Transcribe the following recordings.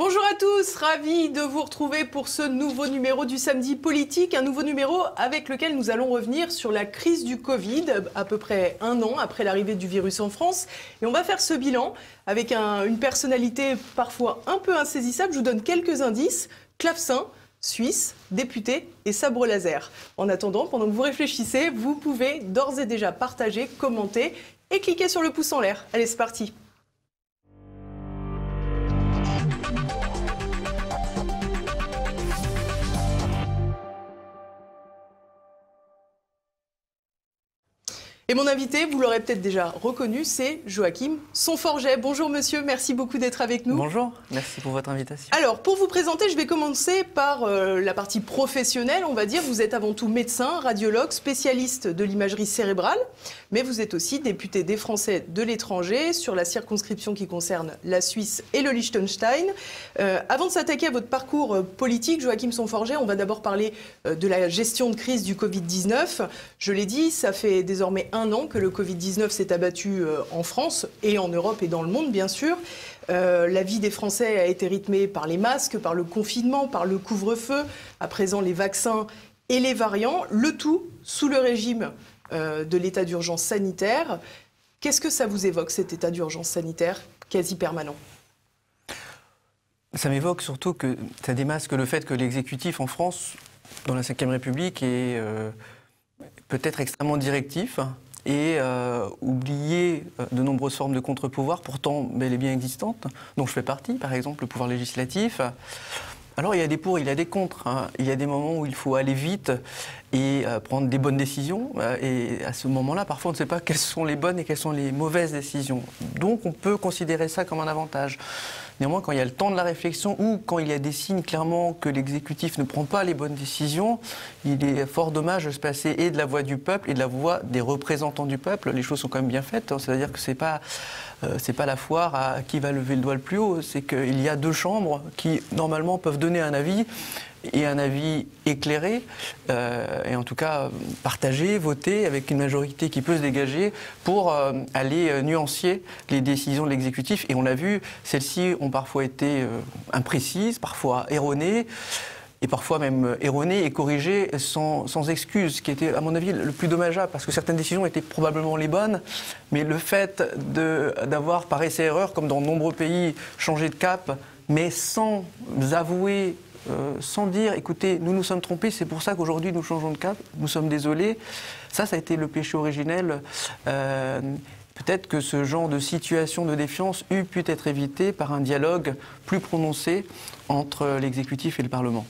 Bonjour à tous, ravi de vous retrouver pour ce nouveau numéro du Samedi Politique, un nouveau numéro avec lequel nous allons revenir sur la crise du Covid, à peu près un an après l'arrivée du virus en France. Et on va faire ce bilan avec une personnalité parfois un peu insaisissable. Je vous donne quelques indices. Clavecin, Suisse, député et sabre laser. En attendant, pendant que vous réfléchissez, vous pouvez d'ores et déjà partager, commenter et cliquer sur le pouce en l'air. Allez, c'est parti. Et mon invité, vous l'aurez peut-être déjà reconnu, c'est Joachim Sonforget. Bonjour monsieur, merci beaucoup d'être avec nous. Bonjour, merci pour votre invitation. Alors, pour vous présenter, je vais commencer par la partie professionnelle, on va dire. Vous êtes avant tout médecin, radiologue, spécialiste de l'imagerie cérébrale, mais vous êtes aussi député des Français de l'étranger sur la circonscription qui concerne la Suisse et le Liechtenstein. Avant de s'attaquer à votre parcours politique, Joachim Sonforget, on va d'abord parler de la gestion de crise du Covid-19. Je l'ai dit, ça fait désormais un an que le Covid-19 s'est abattu en France et en Europe et dans le monde, bien sûr. La vie des Français a été rythmée par les masques, par le confinement, par le couvre-feu, à présent les vaccins et les variants, le tout sous le régime de l'état d'urgence sanitaire. Qu'est-ce que ça vous évoque, cet état d'urgence sanitaire quasi permanent ? Ça m'évoque surtout que ça démasque le fait que l'exécutif en France, dans la Ve République, est peut-être extrêmement directif et oublier de nombreuses formes de contre-pouvoir, pourtant bel et bien existantes, dont je fais partie, par exemple le pouvoir législatif. Alors il y a des pour, il y a des contre. Il y a des moments où il faut aller vite et prendre des bonnes décisions. Et à ce moment-là, parfois on ne sait pas quelles sont les bonnes et quelles sont les mauvaises décisions. Donc on peut considérer ça comme un avantage. Néanmoins, quand il y a le temps de la réflexion ou quand il y a des signes clairement que l'exécutif ne prend pas les bonnes décisions, il est fort dommage de se passer et de la voix du peuple et de la voix des représentants du peuple. Les choses sont quand même bien faites, c'est-à-dire que c'est pas la foire à qui va lever le doigt le plus haut, c'est qu'il y a deux chambres qui normalement peuvent donner un avis et un avis éclairé, et en tout cas partagé, voté, avec une majorité qui peut se dégager pour aller nuancier les décisions de l'exécutif. Et on l'a vu, celles-ci ont parfois été imprécises, parfois erronées, et parfois même erronées et corrigées sans excuse, ce qui était à mon avis le plus dommageable, parce que certaines décisions étaient probablement les bonnes, mais le fait d'avoir par essai-erreur, comme dans de nombreux pays, changé de cap, mais sans avouer, sans dire, écoutez, nous nous sommes trompés, c'est pour ça qu'aujourd'hui nous changeons de cap, nous sommes désolés. Ça a été le péché originel. Peut-être que ce genre de situation de défiance eût pu être évité par un dialogue plus prononcé entre l'exécutif et le Parlement.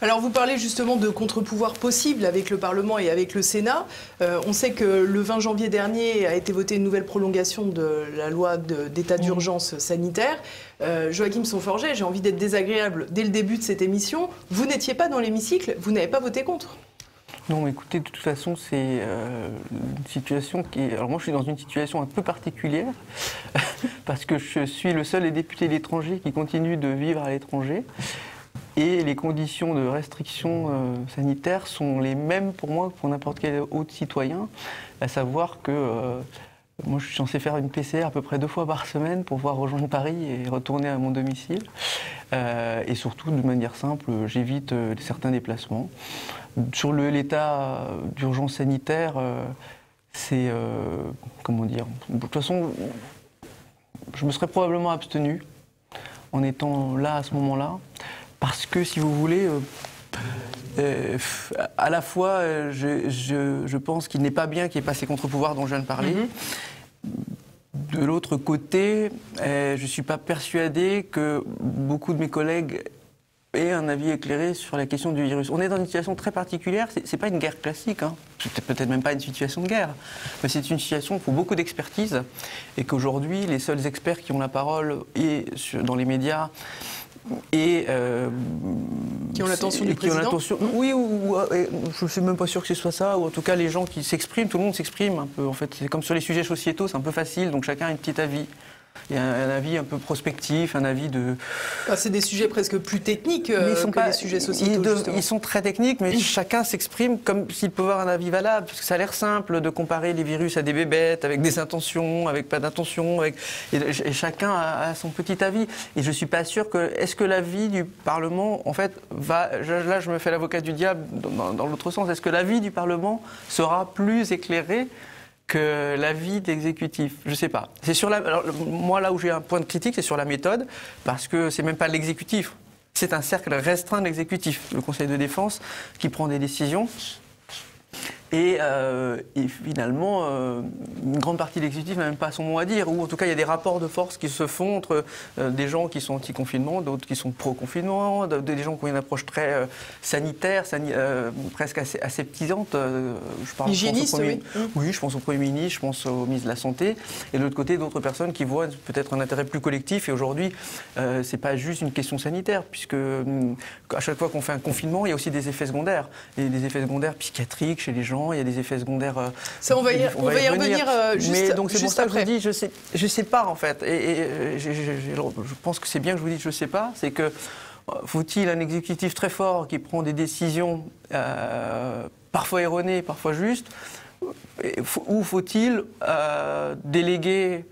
Alors vous parlez justement de contre-pouvoir possible avec le Parlement et avec le Sénat. On sait que le 20 janvier dernier a été votée une nouvelle prolongation de la loi d'état d'urgence sanitaire. Joachim Sonforget, j'ai envie d'être désagréable dès le début de cette émission. Vous n'étiez pas dans l'hémicycle, vous n'avez pas voté contre. Non, écoutez, de toute façon, c'est une situation qui est... Alors moi, je suis dans une situation un peu particulière, parce que je suis le seul des députés d'étrangers qui continue de vivre à l'étranger. Et les conditions de restriction sanitaire sont les mêmes pour moi que pour n'importe quel autre citoyen, à savoir que moi je suis censé faire une PCR à peu près 2 fois par semaine pour pouvoir rejoindre Paris et retourner à mon domicile. Et surtout, de manière simple, j'évite certains déplacements. Sur l'état d'urgence sanitaire, c'est... comment dire ? De toute façon, je me serais probablement abstenu en étant là à ce moment-là. Parce que, si vous voulez, à la fois, je pense qu'il n'est pas bien qu'il n'y ait pas ces contre-pouvoirs dont je viens de parler. De l'autre côté, je ne suis pas persuadé que beaucoup de mes collègues aient un avis éclairé sur la question du virus. On est dans une situation très particulière, ce n'est pas une guerre classique, hein. C'est peut-être même pas une situation de guerre, mais c'est une situation où il faut beaucoup d'expertise, et qu'aujourd'hui, les seuls experts qui ont la parole dans les médias, et qui ont l'attention du président. Oui, je ne suis même pas sûr que ce soit ça, ou en tout cas les gens qui s'expriment, tout le monde s'exprime un peu. En fait, c'est comme sur les sujets sociétaux, c'est un peu facile, donc chacun a un petit avis. Il y a un avis un peu prospectif, un avis de... C'est des sujets presque plus techniques que des sujets sociétaux, ils sont très techniques, mais chacun s'exprime comme s'il peut avoir un avis valable, parce que ça a l'air simple de comparer les virus à des bébêtes, avec des intentions, avec pas d'intention, et chacun a son petit avis. Et je ne suis pas sûr que... Est-ce que l'avis du Parlement, en fait, va... Là, je me fais l'avocat du diable dans l'autre sens. Est-ce que l'avis du Parlement sera plus éclairé que l'avis de l'exécutif? Je ne sais pas. Alors, moi, là où j'ai un point de critique, c'est sur la méthode, parce que c'est même pas l'exécutif. C'est un cercle restreint de l'exécutif, le Conseil de défense, qui prend des décisions. Et finalement, une grande partie de l'exécutif n'a même pas son mot à dire. Ou en tout cas, il y a des rapports de force qui se font entre des gens qui sont anti-confinement, d'autres qui sont pro-confinement, des gens qui ont une approche très sanitaire, presque aseptisante. Hygiéniste, oui. Oui, je pense au Premier ministre, je pense au ministre de la Santé. Et de l'autre côté, d'autres personnes qui voient peut-être un intérêt plus collectif. Et aujourd'hui, c'est pas juste une question sanitaire, puisque à chaque fois qu'on fait un confinement, il y a aussi des effets secondaires. Et des effets secondaires psychiatriques chez les gens. Il y a des effets secondaires. Ça, on va y revenir juste. Mais donc c'est pour ça que après. je vous dis, je sais pas en fait. Et je pense que c'est bien que je vous dise, je sais pas. C'est que faut-il un exécutif très fort qui prend des décisions parfois erronées, parfois justes, ou faut-il déléguer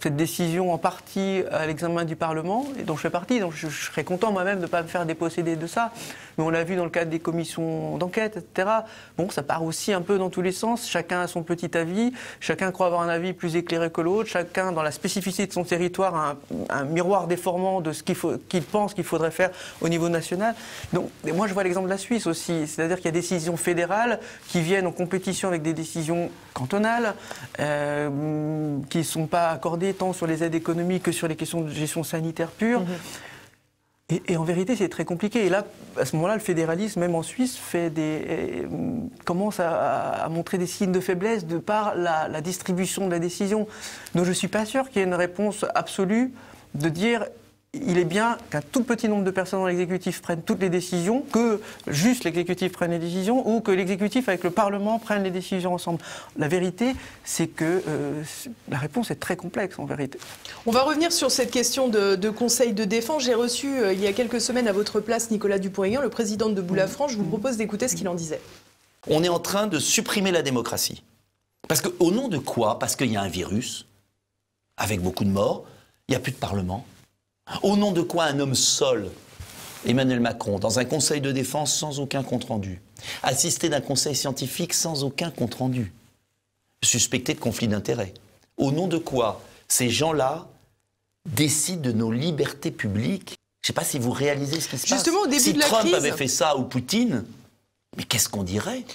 cette décision en partie à l'examen du Parlement, et dont je fais partie, donc je serais content moi-même de ne pas me faire déposséder de ça. Mais on l'a vu dans le cadre des commissions d'enquête, etc. Bon, ça part aussi un peu dans tous les sens, chacun a son petit avis, chacun croit avoir un avis plus éclairé que l'autre, chacun dans la spécificité de son territoire a un miroir déformant de ce qu'il pense qu'il faudrait faire au niveau national. Donc, moi je vois l'exemple de la Suisse aussi, c'est-à-dire qu'il y a des décisions fédérales qui viennent en compétition avec des décisions cantonales, qui ne sont pas accordées tant sur les aides économiques que sur les questions de gestion sanitaire pure. Et en vérité, c'est très compliqué. Et là, à ce moment-là, le fédéralisme, même en Suisse, commence à montrer des signes de faiblesse de par la distribution de la décision. Donc je ne suis pas sûr qu'il y ait une réponse absolue de dire il est bien qu'un tout petit nombre de personnes dans l'exécutif prennent toutes les décisions, que juste l'exécutif prenne les décisions, ou que l'exécutif avec le Parlement prenne les décisions ensemble. La vérité, c'est que la réponse est très complexe en vérité. On va revenir sur cette question de conseil de défense. J'ai reçu il y a quelques semaines à votre place Nicolas Dupont-Aignan, le président de Debout la France. Je vous propose d'écouter ce qu'il en disait. On est en train de supprimer la démocratie. Parce qu'au nom de quoi? Parce qu'il y a un virus, avec beaucoup de morts, il n'y a plus de Parlement. Au nom de quoi un homme seul, Emmanuel Macron, dans un conseil de défense sans aucun compte-rendu, assisté d'un conseil scientifique sans aucun compte-rendu, suspecté de conflit d'intérêts. Au nom de quoi ces gens-là décident de nos libertés publiques? Je ne sais pas si vous réalisez ce qui se passe. Justement, au début si de la Trump crise... avait fait ça ou Poutine, mais qu'est-ce qu'on dirait?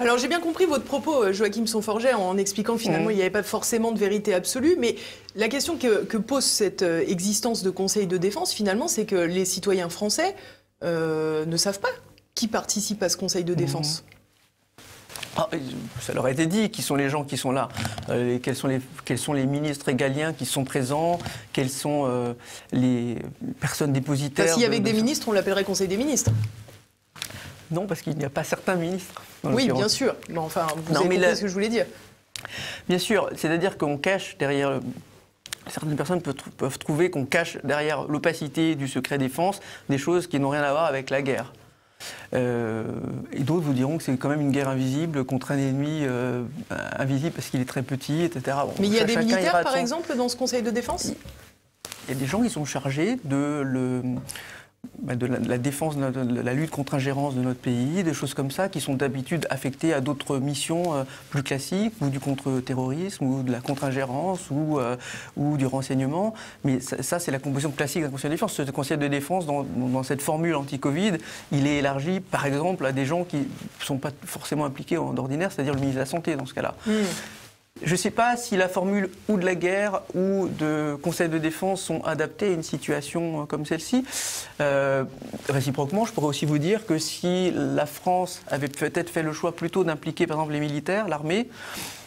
Alors j'ai bien compris votre propos, Joachim Son-Forget, en expliquant que finalement il n'y avait pas forcément de vérité absolue, mais la question que pose cette existence de conseil de défense, finalement, c'est que les citoyens français ne savent pas qui participe à ce conseil de défense. Ça leur a été dit, qui sont les gens qui sont là, quels sont les ministres régaliens qui sont présents, quelles sont les personnes dépositaires. S'il y avait des ministres, on l'appellerait conseil des ministres. Non, parce qu'il n'y a pas certains ministres. Oui, bien sûr. Mais enfin, vous avez compris ce que je voulais dire. Bien sûr, c'est-à-dire qu'on cache derrière... Certaines personnes peuvent trouver qu'on cache derrière l'opacité du secret défense des choses qui n'ont rien à voir avec la guerre. Et d'autres vous diront que c'est quand même une guerre invisible contre un ennemi invisible parce qu'il est très petit, etc. Bon, mais il y a des militaires, par exemple, dans ce conseil de défense? Il y a des gens qui sont chargés de la défense, de la lutte contre ingérence de notre pays, des choses comme ça qui sont d'habitude affectées à d'autres missions plus classiques, ou du contre-terrorisme, ou de la contre-ingérence, ou du renseignement. Mais ça c'est la composition classique d'un conseil de défense. Ce conseil de défense, dans cette formule anti-Covid, il est élargi, par exemple, à des gens qui ne sont pas forcément impliqués d'ordinaire, c'est-à-dire le ministre de la Santé, dans ce cas-là. Je ne sais pas si la formule ou de la guerre ou de conseil de défense sont adaptées à une situation comme celle-ci. Réciproquement, je pourrais aussi vous dire que si la France avait peut-être fait le choix plutôt d'impliquer par exemple les militaires, l'armée,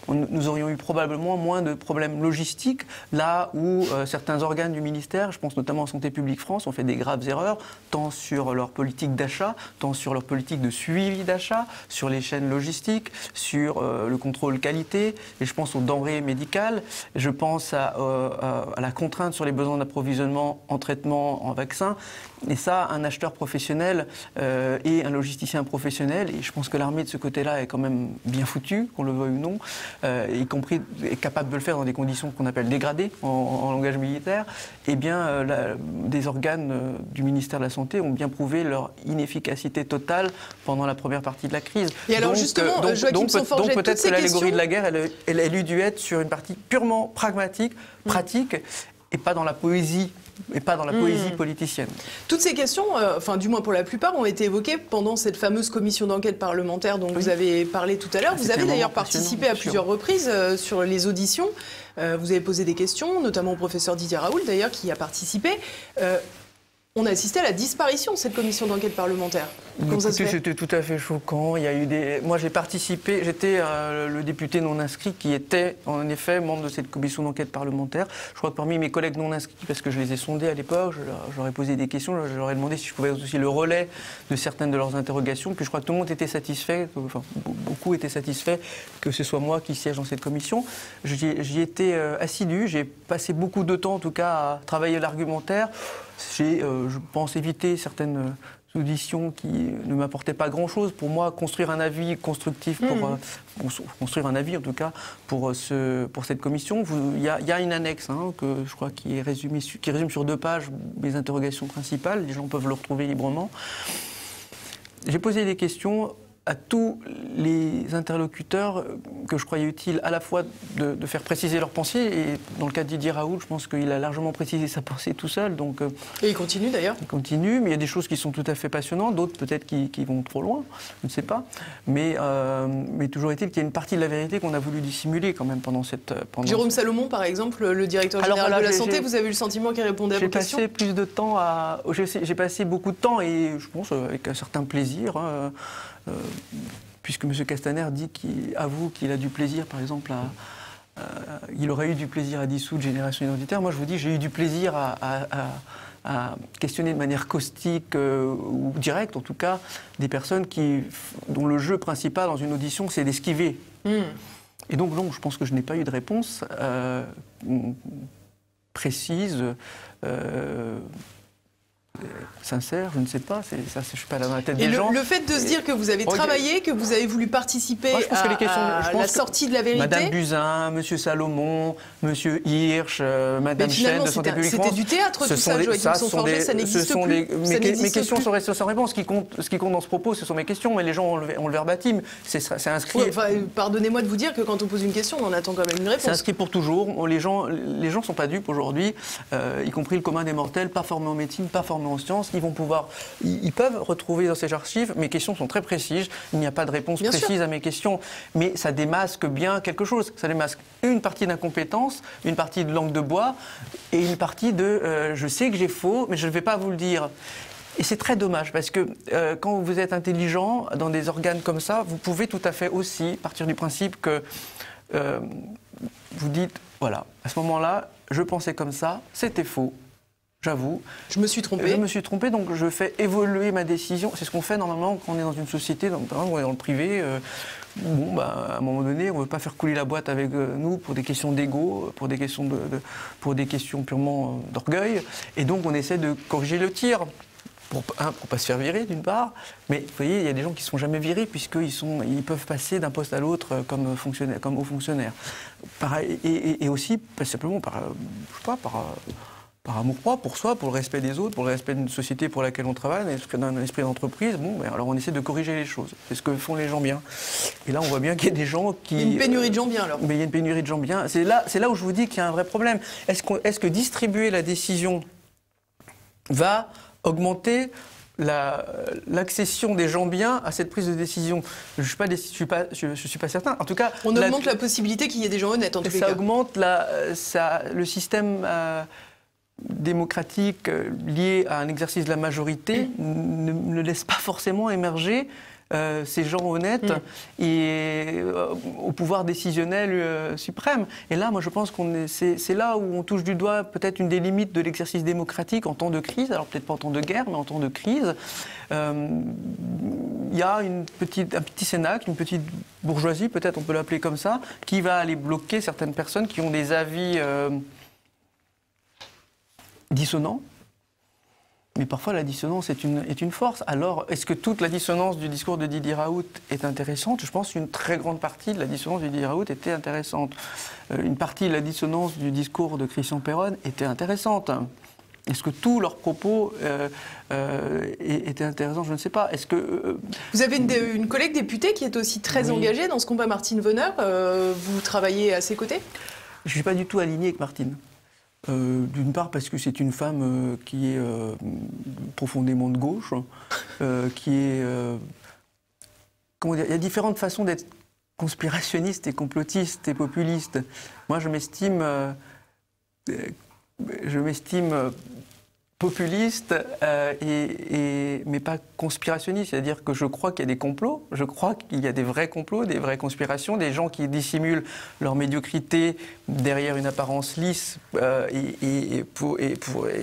nous aurions eu probablement moins de problèmes logistiques, là où certains organes du ministère, je pense notamment à Santé publique France, ont fait des graves erreurs, tant sur leur politique d'achat, tant sur leur politique de suivi d'achat, sur les chaînes logistiques, sur le contrôle qualité, et je pense aux denrées médicales, je pense à la contrainte sur les besoins d'approvisionnement en traitement, en vaccins, et ça, un acheteur professionnel et un logisticien professionnel, et je pense que l'armée de ce côté-là est quand même bien foutue, qu'on le veuille ou non, y compris est capable de le faire dans des conditions qu'on appelle dégradées en langage militaire, eh bien des organes du ministère de la Santé ont bien prouvé leur inefficacité totale pendant la première partie de la crise. Et alors justement, Joachim Son-Forget, donc peut-être que l'allégorie de la guerre, elle a dû être sur une partie purement pragmatique, pratique, et pas dans la poésie. Et pas dans la poésie politicienne. Toutes ces questions, enfin du moins pour la plupart, ont été évoquées pendant cette fameuse commission d'enquête parlementaire dont vous avez parlé tout à l'heure. Vous avez d'ailleurs participé à plusieurs reprises sur les auditions. Vous avez posé des questions, notamment au professeur Didier Raoult d'ailleurs, qui a participé. On a assisté à la disparition de cette commission d'enquête parlementaire. Comment ça se fait ? C'était tout à fait choquant. Il y a eu Moi, j'ai participé. J'étais le député non inscrit qui était, en effet, membre de cette commission d'enquête parlementaire. Je crois que parmi mes collègues non inscrits, parce que je les ai sondés à l'époque, je leur ai posé des questions, je leur ai demandé si je pouvais être aussi le relais de certaines de leurs interrogations. Puis je crois que tout le monde était satisfait, enfin, beaucoup étaient satisfaits que ce soit moi qui siège dans cette commission. J'y étais assidu. J'ai passé beaucoup de temps, en tout cas, à travailler l'argumentaire. J'ai, je pense, évité certaines auditions qui ne m'apportaient pas grand-chose. Pour moi, construire un avis constructif, construire un avis en tout cas pour cette commission, il y a une annexe que je crois qui résume sur 2 pages mes interrogations principales. Les gens peuvent le retrouver librement. J'ai posé des questions à tous les interlocuteurs que je croyais utile à la fois de faire préciser leur pensée, et dans le cas de Didier Raoult, je pense qu'il a largement précisé sa pensée tout seul. Donc, et il continue d'ailleurs. Il continue, mais il y a des choses qui sont tout à fait passionnantes, d'autres peut-être qui vont trop loin, je ne sais pas. Mais toujours est-il qu'il y a une partie de la vérité qu'on a voulu dissimuler quand même pendant cette... Jérôme Salomon, par exemple, le directeur général de la Santé, vous avez eu le sentiment qu'il répondait à vos questions ? J'ai passé plus de temps j'ai passé beaucoup de temps, et je pense avec un certain plaisir, puisque M. Castaner avoue qu'il a du plaisir, par exemple, il aurait eu du plaisir à dissoudre Génération Identitaire. Moi, je vous dis, j'ai eu du plaisir à questionner de manière caustique ou directe, en tout cas, des personnes dont le jeu principal dans une audition, c'est d'esquiver. Et donc, non, je pense que je n'ai pas eu de réponse précise, sincère, je ne sais pas, je ne suis pas là dans la tête des gens. Le fait de se dire que vous avez travaillé, que vous avez voulu participer à la sortie de la vérité... Madame Buzyn, Monsieur Salomon, Monsieur Hirsch, Madame Chen de Santé publique France... C'était du théâtre tout ça, Joachim Son-Forget, ça n'existe plus. Mes questions sont restées sans réponse. Ce qui compte dans ce propos, ce sont mes questions, mais les gens ont le verbatim. C'est inscrit... Ouais, enfin, pardonnez-moi de vous dire que quand on pose une question, on en attend quand même une réponse. C'est inscrit pour toujours. Les gens ne sont pas dupes aujourd'hui, y compris le commun des mortels, pas formés en médecine, pas formés en sciences. Ils peuvent retrouver dans ces archives, mes questions sont très précises, il n'y a pas de réponse précise à mes questions, mais ça démasque bien quelque chose. Ça démasque une partie d'incompétence, une partie de langue de bois, et une partie de je sais que j'ai faux, mais je ne vais pas vous le dire. Et c'est très dommage, parce que quand vous êtes intelligent dans des organes comme ça, vous pouvez tout à fait aussi partir du principe que vous dites, voilà, à ce moment-là, je pensais comme ça, c'était faux. J'avoue. Je me suis trompé. Je me suis trompé, donc je fais évoluer ma décision. C'est ce qu'on fait normalement quand on est dans une société, on est dans le privé. À un moment donné, on ne veut pas faire couler la boîte avec nous pour des questions d'ego, pour des questions purement d'orgueil. Et donc on essaie de corriger le tir. Pour pas se faire virer d'une part, mais vous voyez, il y a des gens qui ne sont jamais virés puisqu'ils peuvent passer d'un poste à l'autre comme haut fonctionnaire. Pareil, et aussi, simplement par amour-propre pour soi, pour le respect des autres, pour le respect d'une société pour laquelle on travaille, d'un esprit d'entreprise. Alors on essaie de corriger les choses. C'est ce que font les gens bien. Et là, on voit bien qu'il y a des gens qui... Il y a une pénurie de gens bien, alors. Mais il y a une pénurie de gens bien. C'est là où je vous dis qu'il y a un vrai problème. Est-ce que distribuer la décision va augmenter l'accession des gens bien à cette prise de décision? Je suis pas certain. En tout cas, on augmente la possibilité qu'il y ait des gens honnêtes, en tous les cas. Ça augmente le système démocratique lié à un exercice de la majorité ne laisse pas forcément émerger ces gens honnêtes et au pouvoir décisionnel suprême. Et là, moi, je pense c'est là où on touche du doigt peut-être une des limites de l'exercice démocratique en temps de crise. Alors peut-être pas en temps de guerre, mais en temps de crise. Il y a un petit cénacle, une petite bourgeoisie, peut-être on peut l'appeler comme ça, qui va aller bloquer certaines personnes qui ont des avis dissonants. Mais parfois la dissonance est une force. Alors, est-ce que toute la dissonance du discours de Didier Raoult est intéressante? Je pense qu'une très grande partie de la dissonance de Didier Raoult était intéressante. Une partie de la dissonance du discours de Christian Péronne était intéressante. Est-ce que tous leurs propos étaient intéressants? Je ne sais pas. Est-ce que vous avez une collègue députée qui est aussi très engagée dans ce combat, Martine Vonner. Vous travaillez à ses côtés? Je ne suis pas du tout aligné avec Martine. D'une part parce que c'est une femme qui est profondément de gauche, qui est... comment dire? Il y a différentes façons d'être conspirationniste et complotiste et populiste. Moi, je m'estime populiste, mais pas conspirationniste. C'est-à-dire que je crois qu'il y a des complots, je crois qu'il y a des vrais complots, des vraies conspirations, des gens qui dissimulent leur médiocrité derrière une apparence lisse, et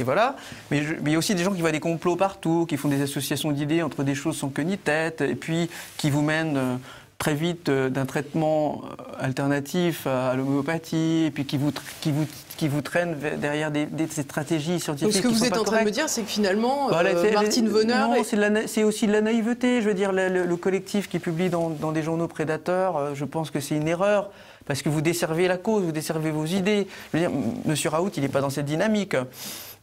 voilà. Mais il y a aussi des gens qui voient des complots partout, qui font des associations d'idées entre des choses sans queue ni tête, et puis qui vous mènent très vite d'un traitement alternatif à l'homéopathie, et puis qui vous traînent derrière des stratégies scientifiques. Donc ce que vous êtes en train de me dire, c'est que finalement, Martine Vonner... Non, c'est aussi de la naïveté. Je veux dire, le collectif qui publie dans des journaux prédateurs, je pense que c'est une erreur, parce que vous desservez la cause, vous desservez vos idées. Je veux dire, M. Raoult, il n'est pas dans cette dynamique.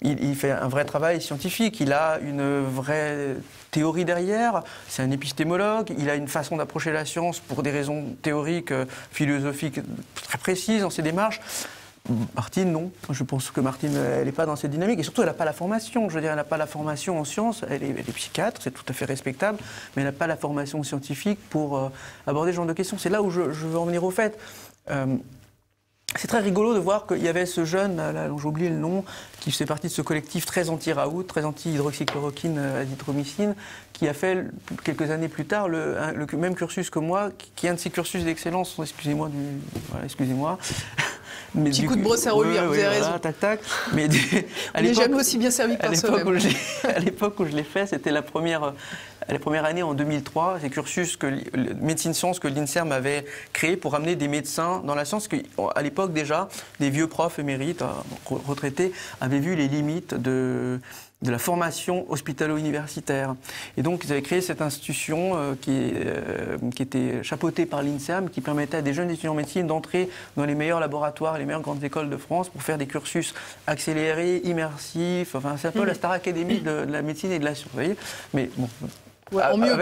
Il fait un vrai travail scientifique, il a une vraie théorie derrière, c'est un épistémologue, il a une façon d'approcher la science pour des raisons théoriques, philosophiques très précises dans ses démarches. Martine, non. Je pense que Martine, elle n'est pas dans cette dynamique. Et surtout, elle n'a pas la formation. Je veux dire, elle n'a pas la formation en sciences. Elle est psychiatre, c'est tout à fait respectable. Mais elle n'a pas la formation scientifique pour aborder ce genre de questions. C'est là où je veux en venir au fait. C'est très rigolo de voir qu'il y avait ce jeune, là, dont j'ai oublié le nom, qui fait partie de ce collectif très anti-Raoult, très anti-hydroxychloroquine, azithromycine, qui a fait, quelques années plus tard, le même cursus que moi, qui est un de ces cursus d'excellence, excusez-moi, mais petit coup de brosse à reluire, vous avez raison. Voilà, tac, tac. Mais on n'est jamais aussi bien servi que par soi-même. À l'époque où je l'ai fait, c'était la première année en 2003, c'est cursus médecine-sciences que l'INSERM avait créé pour amener des médecins dans la science. À l'époque déjà, des vieux profs émérites, retraités, avaient vu les limites de la formation hospitalo-universitaire. Et donc, ils avaient créé cette institution qui était chapeautée par l'INSERM, qui permettait à des jeunes étudiants en médecine d'entrer dans les meilleurs laboratoires, les meilleures grandes écoles de France pour faire des cursus accélérés, immersifs. Enfin, c'est un peu la Star Academy de la médecine et de la science, vous voyez. Mais bon, ouais, en mieux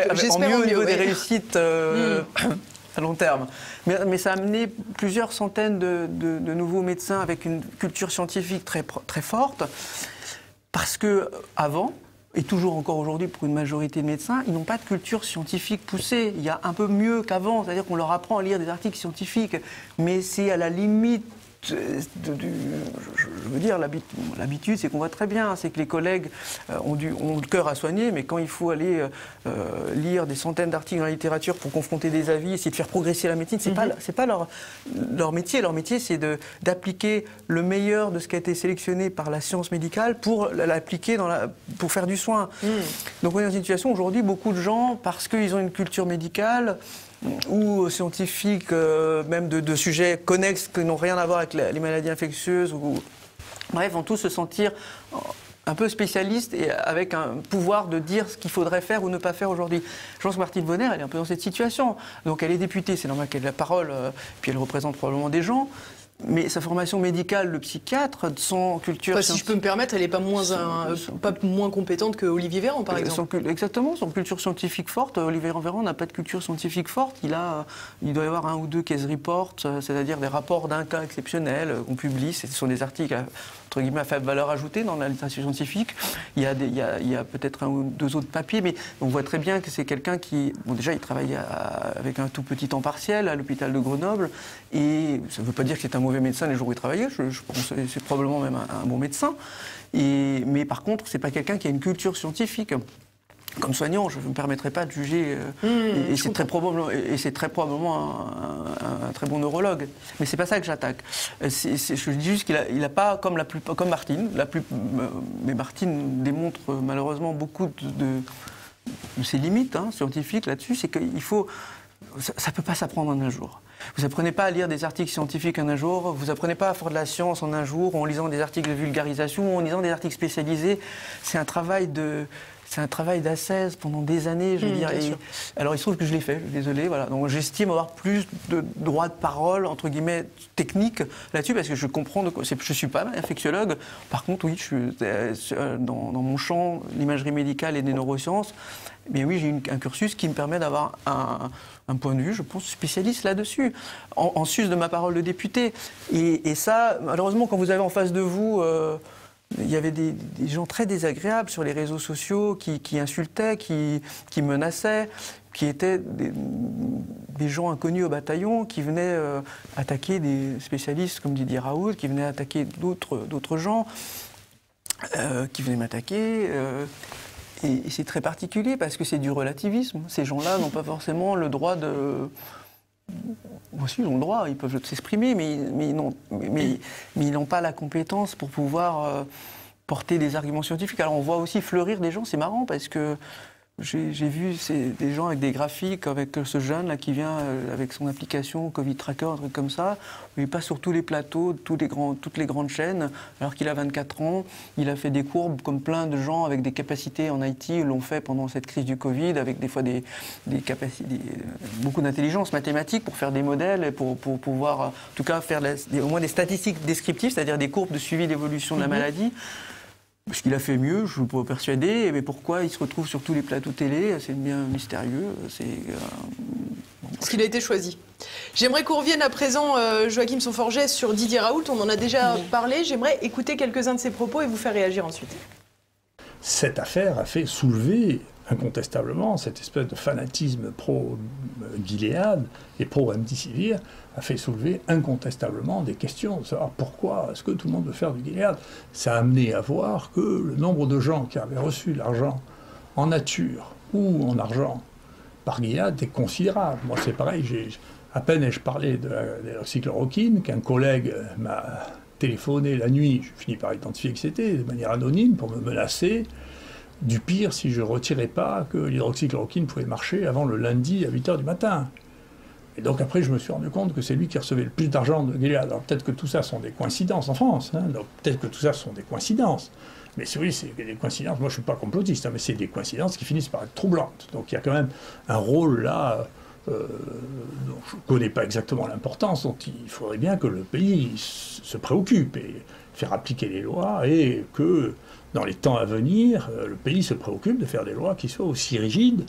au niveau des réussites à long terme. Mais ça a amené plusieurs centaines de nouveaux médecins avec une culture scientifique très, très forte. Parce qu'avant, et toujours encore aujourd'hui pour une majorité de médecins, ils n'ont pas de culture scientifique poussée. Il y a un peu mieux qu'avant, c'est-à-dire qu'on leur apprend à lire des articles scientifiques, mais c'est à la limite je veux dire, l'habitude, c'est qu'on voit très bien, c'est que les collègues ont le cœur à soigner, mais quand il faut aller lire des centaines d'articles dans la littérature pour confronter des avis, essayer de faire progresser la médecine, c'est pas leur métier. Leur métier, c'est d'appliquer le meilleur de ce qui a été sélectionné par la science médicale pour l'appliquer pour faire du soin. Donc on est dans une situation aujourd'hui, beaucoup de gens, parce qu'ils ont une culture médicale, ou scientifiques, même de sujets connexes qui n'ont rien à voir avec les maladies infectieuses. Bref, vont tous se sentir un peu spécialistes et avec un pouvoir de dire ce qu'il faudrait faire ou ne pas faire aujourd'hui. Je pense que Martine Vonner, elle est un peu dans cette situation. Donc elle est députée, c'est normal qu'elle ait la parole, puis elle représente probablement des gens. Mais sa formation médicale de psychiatre, son culture... si je peux me permettre, elle n'est pas moins compétente que Olivier Véran, par exemple. Exactement, son culture scientifique forte. Olivier Véran n'a pas de culture scientifique forte. Il doit y avoir 1 ou 2 case reports, c'est-à-dire des rapports d'un cas exceptionnel qu'on publie. Ce sont des articles entre guillemets à faible valeur ajoutée dans la littérature scientifique. Il y a peut-être 1 ou 2 autres papiers, mais on voit très bien que c'est quelqu'un qui... Bon, déjà, il travaille avec un tout petit temps partiel à l'hôpital de Grenoble, et ça ne veut pas dire que c'est un mauvais médecin les jours où il travaillait, je pense que c'est probablement même un bon médecin, mais par contre, c'est pas quelqu'un qui a une culture scientifique. comme soignant, je ne me permettrai pas de juger, et c'est très probablement un très bon neurologue. Mais c'est pas ça que j'attaque. Je dis juste qu'il a pas, comme Martine, mais Martine démontre malheureusement beaucoup de ses limites scientifiques là-dessus, c'est qu'il faut... Ça ne peut pas s'apprendre en un jour. Vous n'apprenez pas à lire des articles scientifiques en un jour, vous n'apprenez pas à faire de la science en un jour, en lisant des articles de vulgarisation, en lisant des articles spécialisés. C'est un travail d'ascèse pendant des années, je veux dire. Alors il se trouve que je l'ai fait, désolé, voilà. Donc j'estime avoir plus de droit de parole, entre guillemets, technique là-dessus, parce que je comprends, je ne suis pas infectiologue. Par contre, oui, je suis dans mon champ, l'imagerie médicale et des neurosciences. Mais oui, j'ai un cursus qui me permet d'avoir un point de vue, je pense, spécialiste là-dessus, en sus de ma parole de député. Et ça, malheureusement, quand vous avez en face de vous... il y avait des gens très désagréables sur les réseaux sociaux qui insultaient, qui menaçaient, qui étaient des gens inconnus au bataillon, qui venaient attaquer des spécialistes comme Didier Raoult, qui venaient attaquer d'autres gens, qui venaient m'attaquer. Et c'est très particulier parce que c'est du relativisme. Ces gens-là n'ont pas forcément le droit de... Aussi, ils ont le droit, ils peuvent s'exprimer, mais ils n'ont pas la compétence pour pouvoir porter des arguments scientifiques. Alors on voit aussi fleurir des gens, c'est marrant parce que j'ai vu des gens avec des graphiques, avec ce jeune là qui vient avec son application Covid Tracker, un truc comme ça, où il passe sur tous les plateaux, toutes les grandes chaînes, alors qu'il a 24 ans, il a fait des courbes comme plein de gens avec des capacités en IT l'ont fait pendant cette crise du Covid, avec des fois des capacités, beaucoup d'intelligence mathématique pour faire des modèles, et pour pouvoir en tout cas faire au moins des statistiques descriptives, c'est-à-dire des courbes de suivi d'évolution de la maladie. Parce qu'il a fait mieux, je ne suis pas persuadé, mais pourquoi il se retrouve sur tous les plateaux télé, c'est bien mystérieux. Parce qu'il a été choisi. J'aimerais qu'on revienne à présent, Joachim Son-Forget, sur Didier Raoult. On en a déjà parlé. J'aimerais écouter quelques-uns de ses propos et vous faire réagir ensuite. Cette affaire a fait soulever incontestablement cette espèce de fanatisme pro-Gilead et pro-Remdesivir a fait soulever incontestablement des questions de savoir pourquoi est-ce que tout le monde veut faire du Gilead. Ça a amené à voir que le nombre de gens qui avaient reçu l'argent en nature ou en argent par Gilead est considérable. Moi c'est pareil, à peine ai-je parlé de l'hydroxychloroquine qu'un collègue m'a téléphoné la nuit, je finis par identifier que c'était, de manière anonyme, pour me menacer du pire si je ne retirais pas que l'hydroxychloroquine pouvait marcher avant le lundi à 8h du matin. Et donc après, je me suis rendu compte que c'est lui qui recevait le plus d'argent de Gilead. Alors peut-être que tout ça sont des coïncidences en France, donc peut-être que tout ça sont des coïncidences. Mais oui, c'est des coïncidences, moi je ne suis pas complotiste, mais c'est des coïncidences qui finissent par être troublantes. Donc il y a quand même un rôle là, dont je ne connais pas exactement l'importance, dont il faudrait bien que le pays se préoccupe et faire appliquer les lois, et que dans les temps à venir, le pays se préoccupe de faire des lois qui soient aussi rigides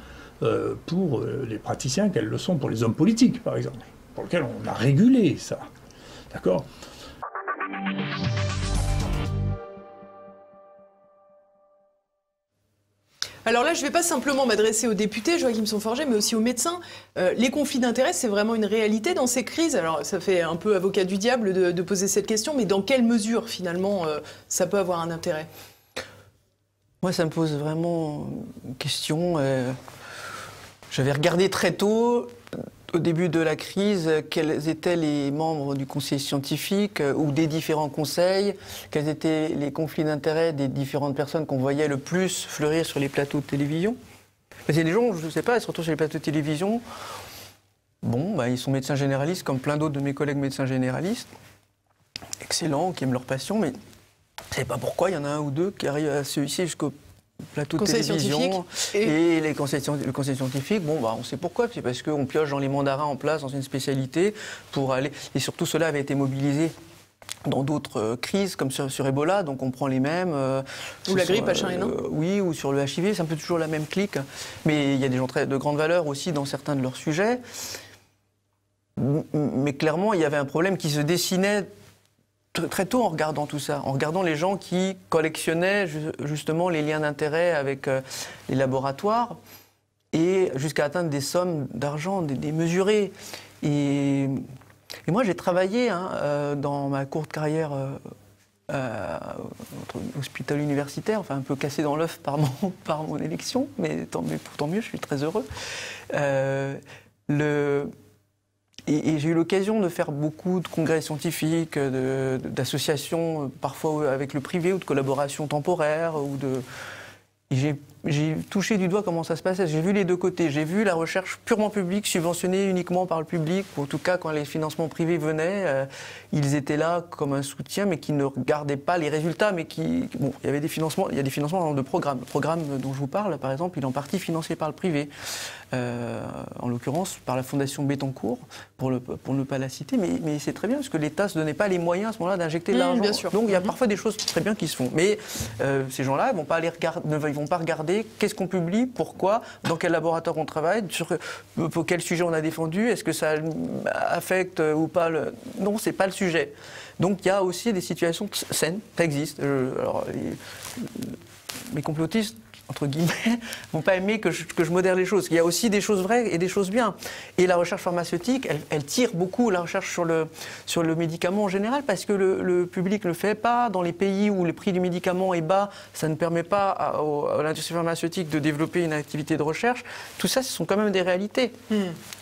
pour les praticiens qu'elles le sont pour les hommes politiques, par exemple, pour lesquels on a régulé ça. D'accord ? Alors là, je ne vais pas simplement m'adresser aux députés, Joachim Son-Forget, mais aussi aux médecins. Les conflits d'intérêts, c'est vraiment une réalité dans ces crises. Alors, ça fait un peu avocat du diable de poser cette question, mais dans quelle mesure, finalement, ça peut avoir un intérêt ? Moi, ça me pose vraiment une question. J'avais regardé très tôt, au début de la crise, quels étaient les membres du conseil scientifique ou des différents conseils, quels étaient les conflits d'intérêts des différentes personnes qu'on voyait le plus fleurir sur les plateaux de télévision. Parce qu'il y a des gens, je ne sais pas, ils se retrouvent sur les plateaux de télévision, ils sont médecins généralistes comme plein d'autres de mes collègues médecins généralistes, excellents, qui aiment leur passion, mais je ne sais pas pourquoi, il y en a un ou deux qui arrivent à se hisser jusqu'au plateau de télévision et le conseil scientifique, on sait pourquoi, c'est parce qu'on pioche dans les mandarins en place dans une spécialité pour aller, et surtout cela avait été mobilisé dans d'autres crises comme sur Ebola, donc on prend les mêmes. Ou la grippe H1N1 oui, ou sur le HIV, c'est un peu toujours la même clique, mais il y a des gens de grande valeur aussi dans certains de leurs sujets. Mais clairement, il y avait un problème qui se dessinait très tôt en regardant tout ça, en regardant les gens qui collectionnaient justement les liens d'intérêt avec les laboratoires et jusqu'à atteindre des sommes d'argent démesurées. Et moi, j'ai travaillé dans ma courte carrière hôpital universitaire, enfin un peu cassé dans l'œuf par mon élection, mais tant mieux, je suis très heureux. Et j'ai eu l'occasion de faire beaucoup de congrès scientifiques, d'associations, parfois avec le privé, ou de collaborations temporaires, et j'ai touché du doigt comment ça se passait. J'ai vu les deux côtés. J'ai vu la recherche purement publique, subventionnée uniquement par le public, ou en tout cas quand les financements privés venaient, ils étaient là comme un soutien, mais qui ne regardaient pas les résultats, mais il y avait des financements, il y a des financements de programmes. Le programme dont je vous parle, par exemple, il est en partie financé par le privé. En l'occurrence par la Fondation Bettencourt, pour ne pas la citer, mais c'est très bien, parce que l'État ne se donnait pas les moyens à ce moment-là d'injecter de l'argent. Bien sûr. Donc il y a parfois des choses très bien qui se font. Mais ces gens-là ne vont pas regarder qu'est-ce qu'on publie, pourquoi, dans quel laboratoire on travaille, pour quel sujet on a défendu, est-ce que ça affecte ou pas Non, ce n'est pas le sujet. Donc il y a aussi des situations saines, ça existe. Les complotistes, entre guillemets, vont pas aimer que je modère les choses. Il y a aussi des choses vraies et des choses bien. Et la recherche pharmaceutique, elle tire beaucoup la recherche sur le médicament en général, parce que le public ne le fait pas. Dans les pays où le prix du médicament est bas, ça ne permet pas à l'industrie pharmaceutique de développer une activité de recherche. Tout ça, ce sont quand même des réalités.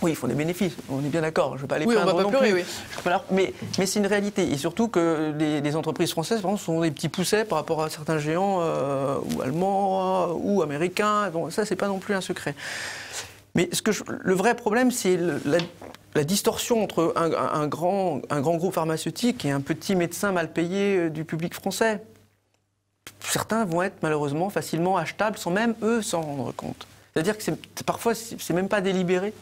Oui, ils font des bénéfices, on est bien d'accord. Je ne vais pas les plaindre on va pas pleurer, plus. Oui. Mais c'est une réalité. Et surtout que les entreprises françaises, par exemple, sont des petits poussets par rapport à certains géants ou allemands ou américains. Bon, ça, c'est pas non plus un secret. Mais le vrai problème, c'est la distorsion entre un grand groupe pharmaceutique et un petit médecin mal payé du public français. Certains vont être malheureusement facilement achetables sans même eux s'en rendre compte. C'est-à-dire que parfois, c'est même pas délibéré.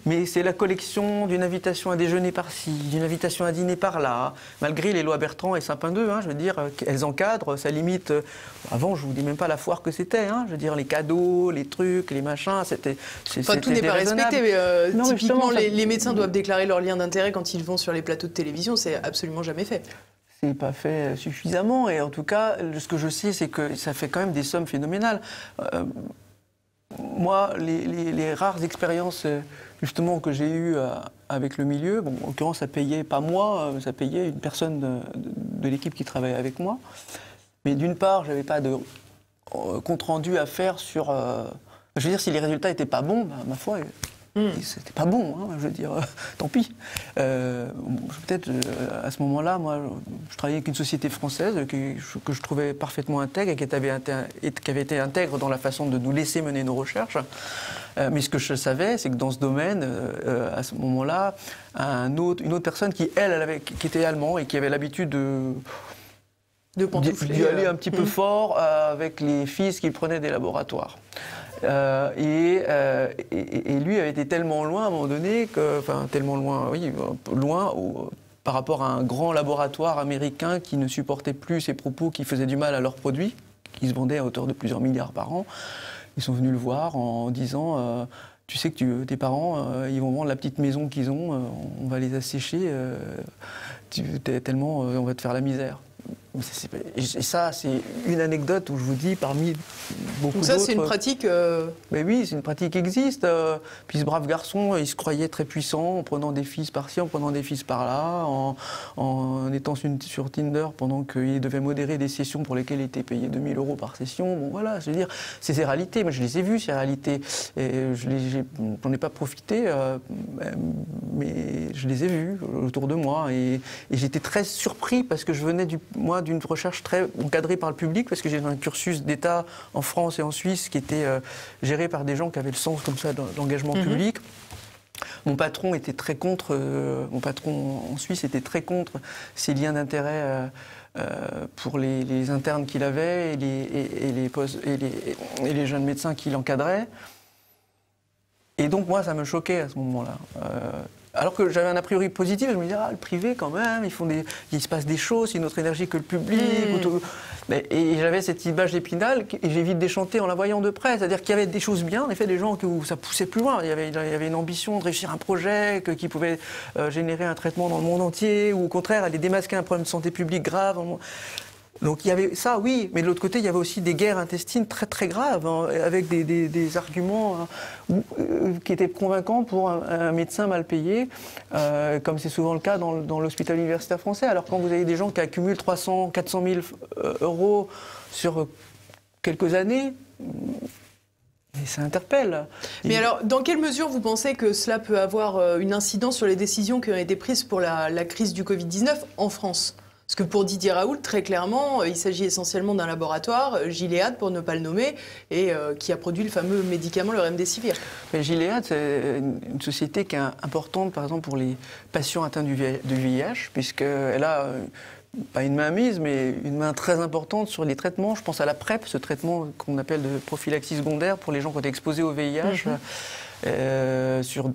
Mais c'est la collection d'une invitation à déjeuner par-ci, d'une invitation à dîner par-là, malgré les lois Bertrand et Sapin II, je veux dire, elles encadrent, ça limite. Avant, je vous dis même pas la foire que c'était, je veux dire, les cadeaux, les trucs, les machins, tout n'est pas respecté, mais non, typiquement, les médecins doivent déclarer leur lien d'intérêt quand ils vont sur les plateaux de télévision, c'est absolument jamais fait. C'est pas fait suffisamment, et en tout cas, ce que je sais, c'est que ça fait quand même des sommes phénoménales. Moi, les rares expériences justement que j'ai eues avec le milieu, en l'occurrence ça payait pas moi, ça payait une personne de l'équipe qui travaillait avec moi. Mais d'une part, je n'avais pas de compte rendu à faire sur... je veux dire, si les résultats n'étaient pas bons, ma foi... C'était pas bon, je veux dire, tant pis. Peut-être à ce moment-là, moi, je travaillais avec une société française que je trouvais parfaitement intègre et qui avait été intègre dans la façon de nous laisser mener nos recherches. Mais ce que je savais, c'est que dans ce domaine, à ce moment-là, une autre personne qui était allemande et qui avait l'habitude d'y aller un petit peu fort avec les fils qu'il prenait des laboratoires. Et lui avait été tellement loin à un moment donné, par rapport à un grand laboratoire américain qui ne supportait plus ses propos, qui faisaient du mal à leurs produits, qui se vendaient à hauteur de plusieurs milliards par an. Ils sont venus le voir en disant tu sais que tes parents, ils vont vendre la petite maison qu'ils ont, on va les assécher, tellement on va te faire la misère. Et ça, c'est une anecdote où je vous dis, parmi beaucoup d'autres... Donc ça, c'est une pratique... Mais oui, c'est une pratique qui existe. Puis ce brave garçon, il se croyait très puissant en prenant des fils par-ci, en prenant des fils par-là, en étant sur Tinder pendant qu'il devait modérer des sessions pour lesquelles il était payé 2 000 € par session. Bon, voilà, je veux dire, c'est ces réalités. Moi, je les ai vues, ces réalités. Et j'en ai pas profité, mais je les ai vues autour de moi. Et j'étais très surpris parce que je venais d'une recherche très encadrée par le public, parce que j'ai un cursus d'État en France et en Suisse qui était géré par des gens qui avaient le sens comme ça de l'engagement public. Mon patron était très contre, mon patron en Suisse était très contre ces liens d'intérêt pour les internes qu'il avait et les jeunes médecins qu'il encadrait. Et donc moi, ça me choquait à ce moment-là. Alors que j'avais un a priori positif, je me disais, le privé quand même, il se passe des choses, c'est une autre énergie que le public. Et j'avais cette image d'Épinal, et j'ai vite déchanté en la voyant de près. C'est-à-dire qu'il y avait des choses bien, en effet, des gens où ça poussait plus loin. Il y avait une ambition de réussir un projet qui pouvait générer un traitement dans le monde entier, ou au contraire, aller démasquer un problème de santé publique grave. Donc il y avait ça, oui, mais de l'autre côté, il y avait aussi des guerres intestines très très graves, hein, avec des arguments qui étaient convaincants pour un médecin mal payé, comme c'est souvent le cas dans l'hôpital universitaire français. Alors quand vous avez des gens qui accumulent 300, 400 000 euros sur quelques années, et ça interpelle. Mais alors, dans quelle mesure vous pensez que cela peut avoir une incidence sur les décisions qui ont été prises pour la crise du Covid-19 en France ? Parce que pour Didier Raoult, très clairement, il s'agit essentiellement d'un laboratoire, Gilead pour ne pas le nommer, et qui a produit le fameux médicament, le Remdesivir. Mais Gilead, c'est une société qui est importante, par exemple, pour les patients atteints du VIH, puisqu'elle a pas une main mise, mais une main très importante sur les traitements. Je pense à la PrEP, ce traitement qu'on appelle de prophylaxie secondaire pour les gens qui ont été exposés au VIH. Sur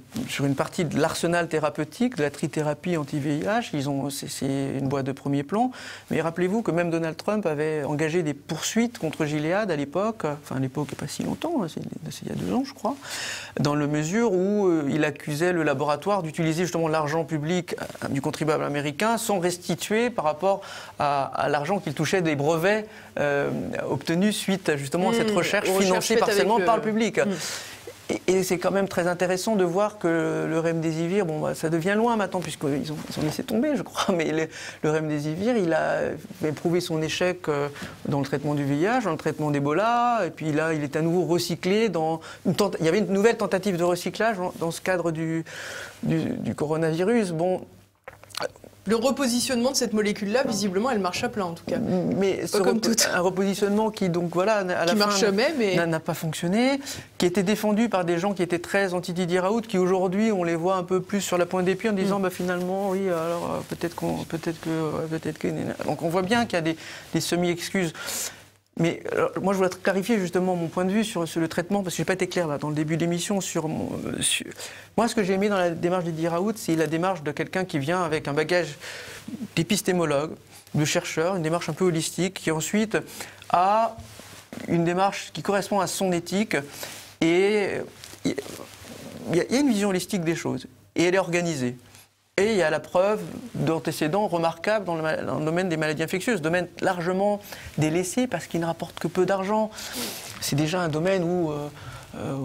une partie de l'arsenal thérapeutique, de la trithérapie anti-VIH, c'est une boîte de premier plan. Mais rappelez-vous que même Donald Trump avait engagé des poursuites contre Gilead à l'époque, enfin à l'époque pas si longtemps, c'est il y a 2 ans je crois, dans la mesure où il accusait le laboratoire d'utiliser justement l'argent public du contribuable américain sans restituer par rapport à l'argent qu'il touchait des brevets obtenus suite justement à cette recherche financée partiellement par le public. Et c'est quand même très intéressant de voir que le Remdesivir, ça devient loin maintenant, puisqu'ils ont laissé tomber, je crois, mais le Remdesivir, il a prouvé son échec dans le traitement du VIH, dans le traitement d'Ebola, et puis là, il est à nouveau recyclé il y avait une nouvelle tentative de recyclage dans ce cadre du coronavirus. Le repositionnement de cette molécule-là, visiblement, elle marche à plein, en tout cas. Mais un repositionnement qui, donc voilà, à la fin, n'a pas fonctionné, qui était défendu par des gens qui étaient très anti-Didier Raoult, qui aujourd'hui, on les voit un peu plus sur la pointe des pieds en disant, finalement, oui, alors peut-être que... Donc on voit bien qu'il y a des semi-excuses. Mais alors, moi, je voudrais clarifier justement mon point de vue sur le traitement, parce que je n'ai pas été clair là, dans le début de l'émission. Moi, ce que j'ai aimé dans la démarche de Didier Raoult, c'est la démarche de quelqu'un qui vient avec un bagage d'épistémologue, de chercheur, une démarche un peu holistique, qui ensuite a une démarche qui correspond à son éthique. Et il y a une vision holistique des choses, et elle est organisée. Et il y a la preuve d'antécédents remarquables dans le domaine des maladies infectieuses, domaine largement délaissé parce qu'il ne rapporte que peu d'argent. C'est déjà un domaine où...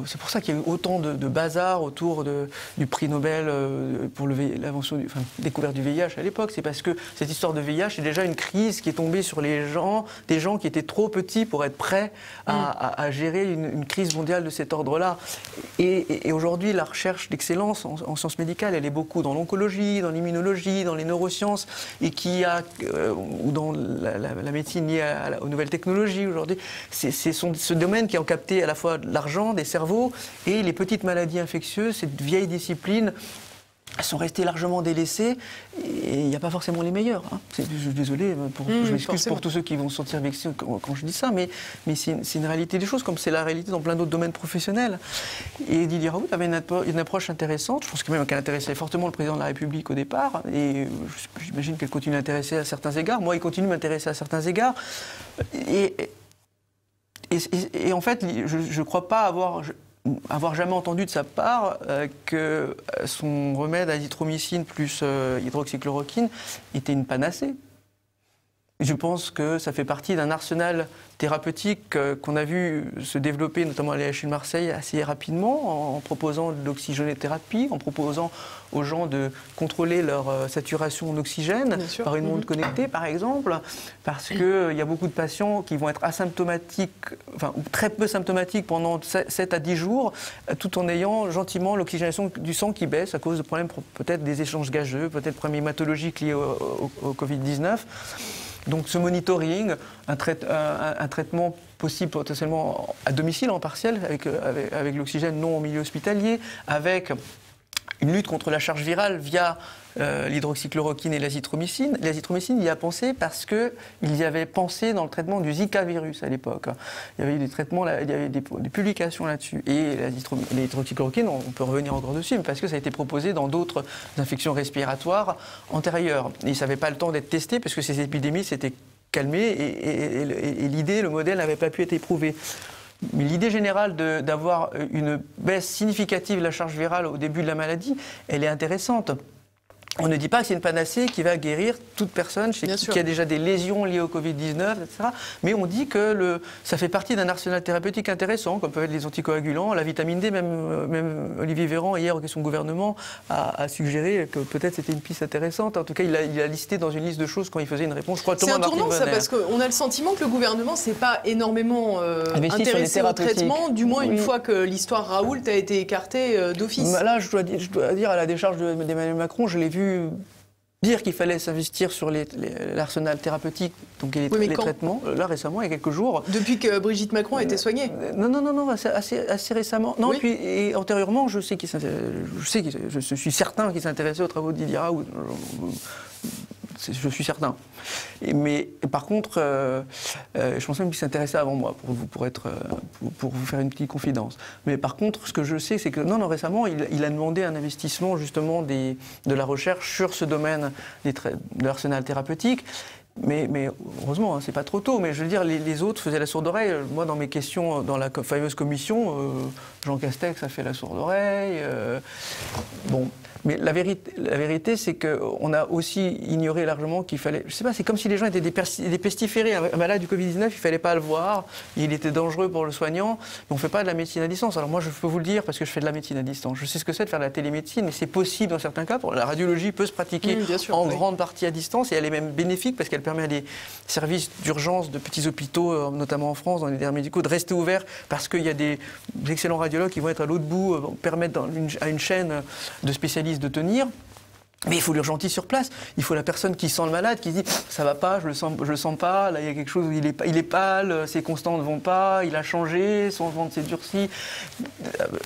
c'est pour ça qu'il y a eu autant de bazar autour du prix Nobel pour l'invention, découverte du VIH à l'époque. C'est parce que cette histoire de VIH, c'est déjà une crise qui est tombée sur des gens qui étaient trop petits pour être prêts à gérer une crise mondiale de cet ordre-là. Et aujourd'hui, la recherche d'excellence en sciences médicales, elle est beaucoup dans l'oncologie, dans l'immunologie, dans les neurosciences, et ou dans la médecine liée aux nouvelles technologies aujourd'hui. C'est ce domaine qui a capté à la fois de l'argent, des cerveaux et les petites maladies infectieuses, cette vieille discipline, elles sont restées largement délaissées et il n'y a pas forcément les meilleurs. Hein. Je suis désolé, je m'excuse pour tous ceux qui vont se sentir vexés quand je dis ça, mais c'est une réalité des choses, comme c'est la réalité dans plein d'autres domaines professionnels. Et Didier Raoult avait une approche intéressante, je pense que même qu'elle intéressait fortement le président de la République au départ, et j'imagine qu'elle continue à intéresser à certains égards. Moi, il continue à m'intéresser à certains égards. Et en fait, je ne crois pas avoir jamais entendu de sa part que son remède azithromycine plus hydroxychloroquine était une panacée. Je pense que ça fait partie d'un arsenal thérapeutique qu'on a vu se développer, notamment à l'EHU de Marseille, assez rapidement, en proposant de l'oxygénothérapie, en proposant aux gens de contrôler leur saturation en oxygène par une montre connectée, par exemple, parce qu'il y a beaucoup de patients qui vont être asymptomatiques, ou très peu symptomatiques pendant 7 à 10 jours, tout en ayant gentiment l'oxygénation du sang qui baisse à cause de problèmes peut-être des échanges gazeux, peut-être problèmes hématologiques liés au Covid-19. Donc ce monitoring, un traitement possible potentiellement à domicile en partiel, avec l'oxygène non en milieu hospitalier, avec une lutte contre la charge virale via l'hydroxychloroquine et l'azithromycine. L'azithromycine, il y a pensé parce qu'il y avait pensé dans le traitement du Zika virus à l'époque. Il y avait eu des traitements, il y avait des publications là-dessus. Et l'hydroxychloroquine, on peut revenir encore dessus, mais parce que ça a été proposé dans d'autres infections respiratoires antérieures. Et ça n'avait pas le temps d'être testé parce que ces épidémies s'étaient calmées et l'idée, le modèle n'avait pas pu être éprouvé. Mais l'idée générale d'avoir une baisse significative de la charge virale au début de la maladie, elle est intéressante. On ne dit pas que c'est une panacée qui va guérir toute personne qui a déjà des lésions liées au Covid-19, etc. Mais on dit que ça fait partie d'un arsenal thérapeutique intéressant, comme peuvent être les anticoagulants, la vitamine D. Même Olivier Véran, hier, aux questions de gouvernement, a suggéré que peut-être c'était une piste intéressante. En tout cas, il a listé dans une liste de choses quand il faisait une réponse. Je crois c'est un tournant, ça, parce qu'on a le sentiment que le gouvernement ne s'est pas énormément intéressé au traitement, du moins une fois que l'histoire Raoult a été écartée d'office. Là, je dois dire, à la décharge d'Emmanuel Macron, je l'ai vu dire qu'il fallait s'investir sur l'arsenal thérapeutique, donc les traitements, là récemment, il y a quelques jours. Depuis que Brigitte Macron a été soignée. Non, assez récemment. Non, oui. Et antérieurement, je suis certain qu'il s'intéressait aux travaux de Didier Raoult. Je suis certain. Mais par contre, je pense même qu'il s'intéressait avant moi, pour vous faire une petite confidence. Mais par contre, ce que je sais, c'est que récemment, il a demandé un investissement justement de la recherche sur ce domaine de l'arsenal thérapeutique. Mais heureusement, hein, c'est pas trop tôt. Mais je veux dire, les autres faisaient la sourde oreille. Moi, dans mes questions, dans la fameuse commission, Jean Castex a fait la sourde oreille. Bon. Mais la vérité, c'est qu'on a aussi ignoré largement qu'il fallait... Je sais pas, c'est comme si les gens étaient des pestiférés. Un malade du Covid-19, il ne fallait pas le voir, il était dangereux pour le soignant, mais on ne fait pas de la médecine à distance. Alors moi, je peux vous le dire, parce que je fais de la médecine à distance. Je sais ce que c'est de faire de la télémédecine, mais c'est possible dans certains cas. La radiologie peut se pratiquer grande partie à distance, et elle est même bénéfique, parce qu'elle permet à des services d'urgence de petits hôpitaux, notamment en France, dans les déserts médicaux, de rester ouverts, parce qu'il y a des excellents radiologues qui vont être à l'autre bout, permettre à une chaîne de spécialistes de tenir. Mais il faut l'urgentisme sur place. Il faut la personne qui sent le malade, qui dit ça va pas, je le sens pas. Là, il y a quelque chose où il est pâle, ses constants ne vont pas, il a changé, son ventre s'est durci.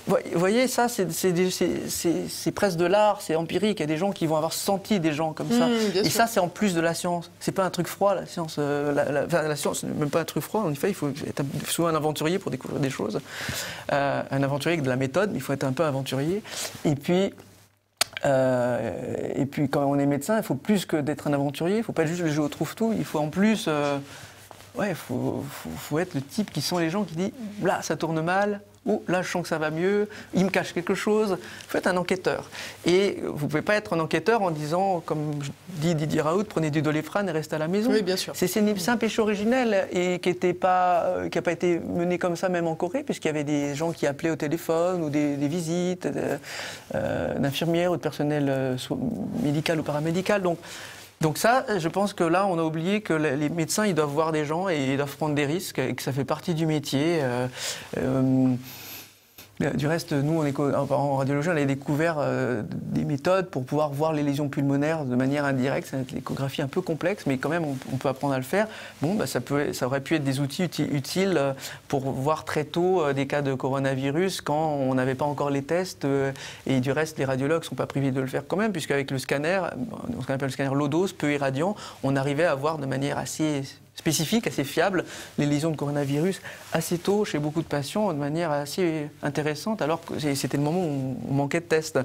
Vous voyez, ça, c'est presque de l'art, c'est empirique. Il y a des gens qui vont avoir senti des gens comme ça. Et ça, c'est en plus de la science. C'est pas un truc froid, la science. La science, même pas un truc froid. En effet, il faut être souvent un aventurier pour découvrir des choses. Un aventurier avec de la méthode, mais il faut être un peu aventurier. Et puis quand on est médecin, il faut plus que d'être un aventurier, il ne faut pas juste jouer au trouve-tout, il faut en plus faut être le type qui sent les gens qui dit là ça tourne mal, ou là je sens que ça va mieux, il me cache quelque chose. Il faut être un enquêteur. Et vous ne pouvez pas être un enquêteur en disant, comme dit Didier Raoult, prenez du Doliprane et restez à la maison. Oui, bien sûr. C'est un péché originel et qui n'a pas été mené comme ça même en Corée, puisqu'il y avait des gens qui appelaient au téléphone ou des visites d'infirmières ou de personnel médical ou paramédical. Donc ça, je pense que là, on a oublié que les médecins, ils doivent voir des gens et ils doivent prendre des risques et que ça fait partie du métier. Du reste, nous, en radiologie, on a découvert des méthodes pour pouvoir voir les lésions pulmonaires de manière indirecte. C'est une échographie un peu complexe, mais quand même, on peut apprendre à le faire. Bon, ça aurait pu être des outils utiles pour voir très tôt des cas de coronavirus quand on n'avait pas encore les tests. Et du reste, les radiologues ne sont pas privés de le faire quand même, puisqu'avec le scanner, ce qu'on appelle le scanner low dose, peu irradiant, on arrivait à voir de manière assez spécifique, assez fiable, les lésions de coronavirus assez tôt chez beaucoup de patients de manière assez intéressante, alors que c'était le moment où on manquait de tests.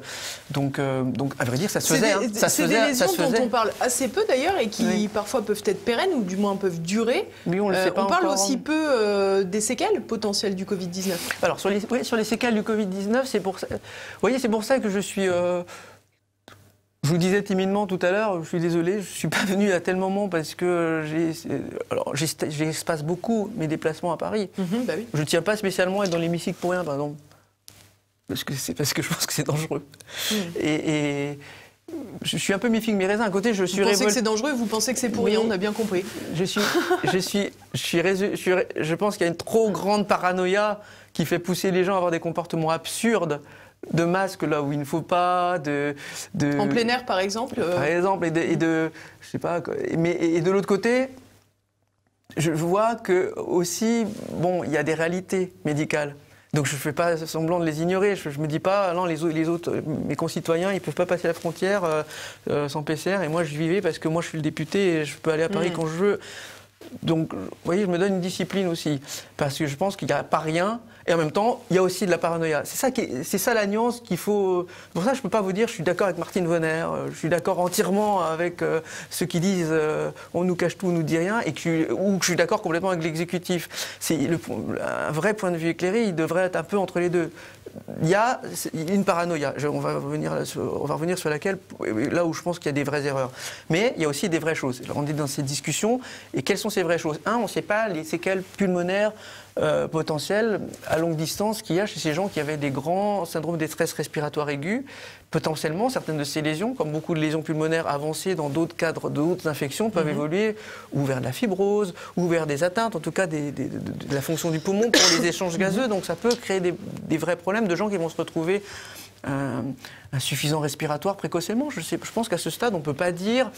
Donc à vrai dire, ça se faisait. C'est des lésions dont on parle assez peu d'ailleurs et qui parfois peuvent être pérennes ou du moins peuvent durer. Mais on le sait pas on parle encore. aussi peu des séquelles potentielles du Covid-19. Alors sur les séquelles du Covid-19, c'est pour ça que je suis... Je vous disais timidement tout à l'heure, je suis désolé, je ne suis pas venu à tel moment parce que j'espace beaucoup mes déplacements à Paris. Bah oui. Je ne tiens pas spécialement à être dans l'hémicycle pour rien, par exemple. Parce que je pense que c'est dangereux. Et je suis un peu mi-figue, mi-raisin. À côté, je suis révolté. Vous pensez que c'est dangereux, vous pensez que c'est pour rien, on a bien compris. Je pense qu'il y a une trop grande paranoïa qui fait pousser les gens à avoir des comportements absurdes, de masques là où il ne faut pas, en plein air par exemple. Par exemple, je sais pas, et de l'autre côté, je vois que aussi, bon, il y a des réalités médicales. Donc je ne fais pas semblant de les ignorer. Je ne me dis pas, non, les autres, mes concitoyens, ils ne peuvent pas passer la frontière sans PCR, et moi je vivais parce que moi je suis le député et je peux aller à Paris quand je veux. Donc, vous voyez, je me donne une discipline aussi, parce que je pense qu'il n'y a pas rien, et en même temps, il y a aussi de la paranoïa. C'est ça la nuance qu'il faut... Pour ça, je ne peux pas vous dire, je suis d'accord avec Martine Vonner, je suis d'accord entièrement avec ceux qui disent on nous cache tout, on nous dit rien, ou que je suis d'accord complètement avec l'exécutif. Un vrai point de vue éclairé, il devrait être un peu entre les deux. il y a une paranoïa. On va revenir sur laquelle, là où je pense qu'il y a des vraies erreurs. Mais il y a aussi des vraies choses. Alors, on est dans ces discussions. Et quelles sont ces vraies choses? On ne sait pas les séquelles pulmonaires potentielles à longue distance qu'il y a chez ces gens qui avaient des grands syndromes de détresse respiratoire aiguë. Potentiellement, certaines de ces lésions, comme beaucoup de lésions pulmonaires avancées dans d'autres cadres, d'autres infections, peuvent évoluer ou vers de la fibrose, ou vers des atteintes, en tout cas de la fonction du poumon pour les échanges gazeux. Donc ça peut créer des vrais problèmes de gens qui vont se retrouver insuffisants respiratoires précocement. Je pense qu'à ce stade, on ne peut pas dire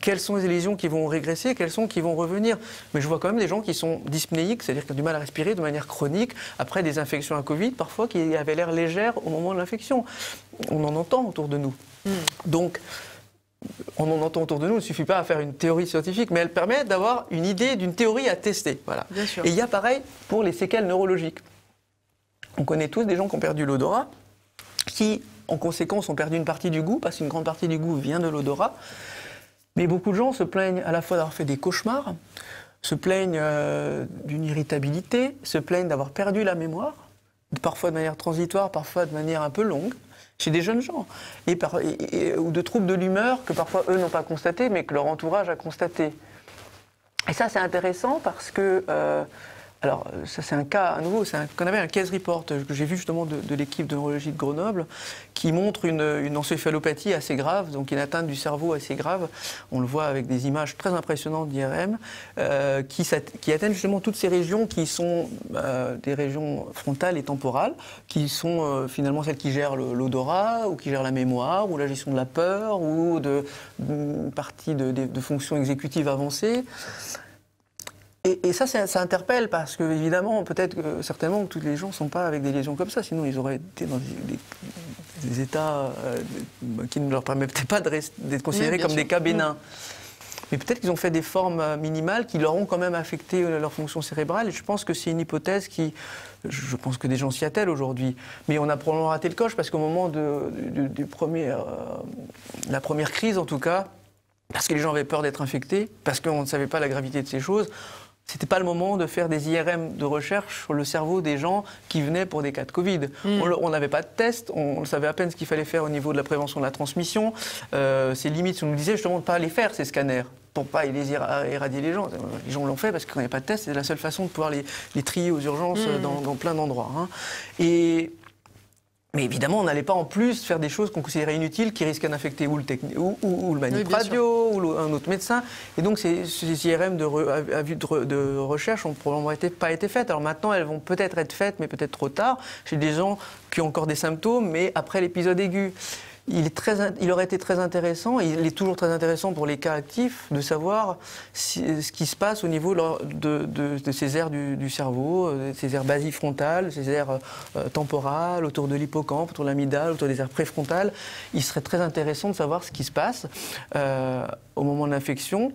quelles sont les lésions qui vont régresser, quelles sont qui vont revenir. Mais je vois quand même des gens qui sont dyspnéiques, c'est-à-dire qui ont du mal à respirer de manière chronique, après des infections à Covid, parfois qui avaient l'air légères au moment de l'infection. On en entend autour de nous. Donc, on en entend autour de nous, il ne suffit pas à faire une théorie scientifique, mais elle permet d'avoir une idée d'une théorie à tester. Voilà. Bien sûr. Et il y a pareil pour les séquelles neurologiques. On connaît tous des gens qui ont perdu l'odorat, qui, en conséquence, ont perdu une partie du goût, parce qu'une grande partie du goût vient de l'odorat. Mais beaucoup de gens se plaignent à la fois d'avoir fait des cauchemars, se plaignent d'une irritabilité, se plaignent d'avoir perdu la mémoire, parfois de manière transitoire, parfois de manière un peu longue, chez des jeunes gens, ou de troubles de l'humeur que parfois eux n'ont pas constaté, mais que leur entourage a constaté. Et ça, c'est intéressant parce que... alors, ça c'est un cas à nouveau, c'est qu'on avait un case report que j'ai vu justement de l'équipe de neurologie de Grenoble qui montre une encéphalopathie assez grave, donc une atteinte du cerveau assez grave. On le voit avec des images très impressionnantes d'IRM qui atteignent justement toutes ces régions qui sont des régions frontales et temporales, qui sont finalement celles qui gèrent l'odorat ou qui gèrent la mémoire ou la gestion de la peur ou une partie de fonctions exécutives avancées. Et ça interpelle parce que, évidemment, peut-être que certainement tous les gens ne sont pas avec des lésions comme ça, sinon ils auraient été dans des états qui ne leur permettaient pas d'être considérés comme des cas bénins. Mais peut-être qu'ils ont fait des formes minimales qui leur ont quand même affecté leur fonction cérébrale. Et je pense que c'est une hypothèse qui... Je pense que des gens s'y attellent aujourd'hui. Mais on a probablement raté le coche parce qu'au moment de la première crise, en tout cas, parce que les gens avaient peur d'être infectés, parce qu'on ne savait pas la gravité de ces choses, c'était pas le moment de faire des IRM de recherche sur le cerveau des gens qui venaient pour des cas de Covid. On n'avait pas de test, on savait à peine ce qu'il fallait faire au niveau de la prévention de la transmission. C'est limite, on nous disait justement de ne pas les faire, ces scanners, pour ne pas les éradier les gens. Les gens l'ont fait parce qu'il n'y avait pas de test, c'est la seule façon de pouvoir les trier aux urgences dans plein d'endroits. Mais évidemment, on n'allait pas en plus faire des choses qu'on considérait inutiles, qui risquaient d'infecter ou le manip radio, ou un autre médecin. Et donc, ces IRM à vue de recherche n'ont probablement pas été faites. Alors maintenant, elles vont peut-être être faites, mais peut-être trop tard, chez des gens qui ont encore des symptômes, mais après l'épisode aigu. Il aurait été très intéressant, et il est toujours très intéressant pour les cas actifs, de savoir ce qui se passe au niveau de ces aires du cerveau, ces aires basifrontales, ces aires temporales, autour de l'hippocampe, autour de l'amygdale, autour des aires préfrontales. Il serait très intéressant de savoir ce qui se passe au moment de l'infection,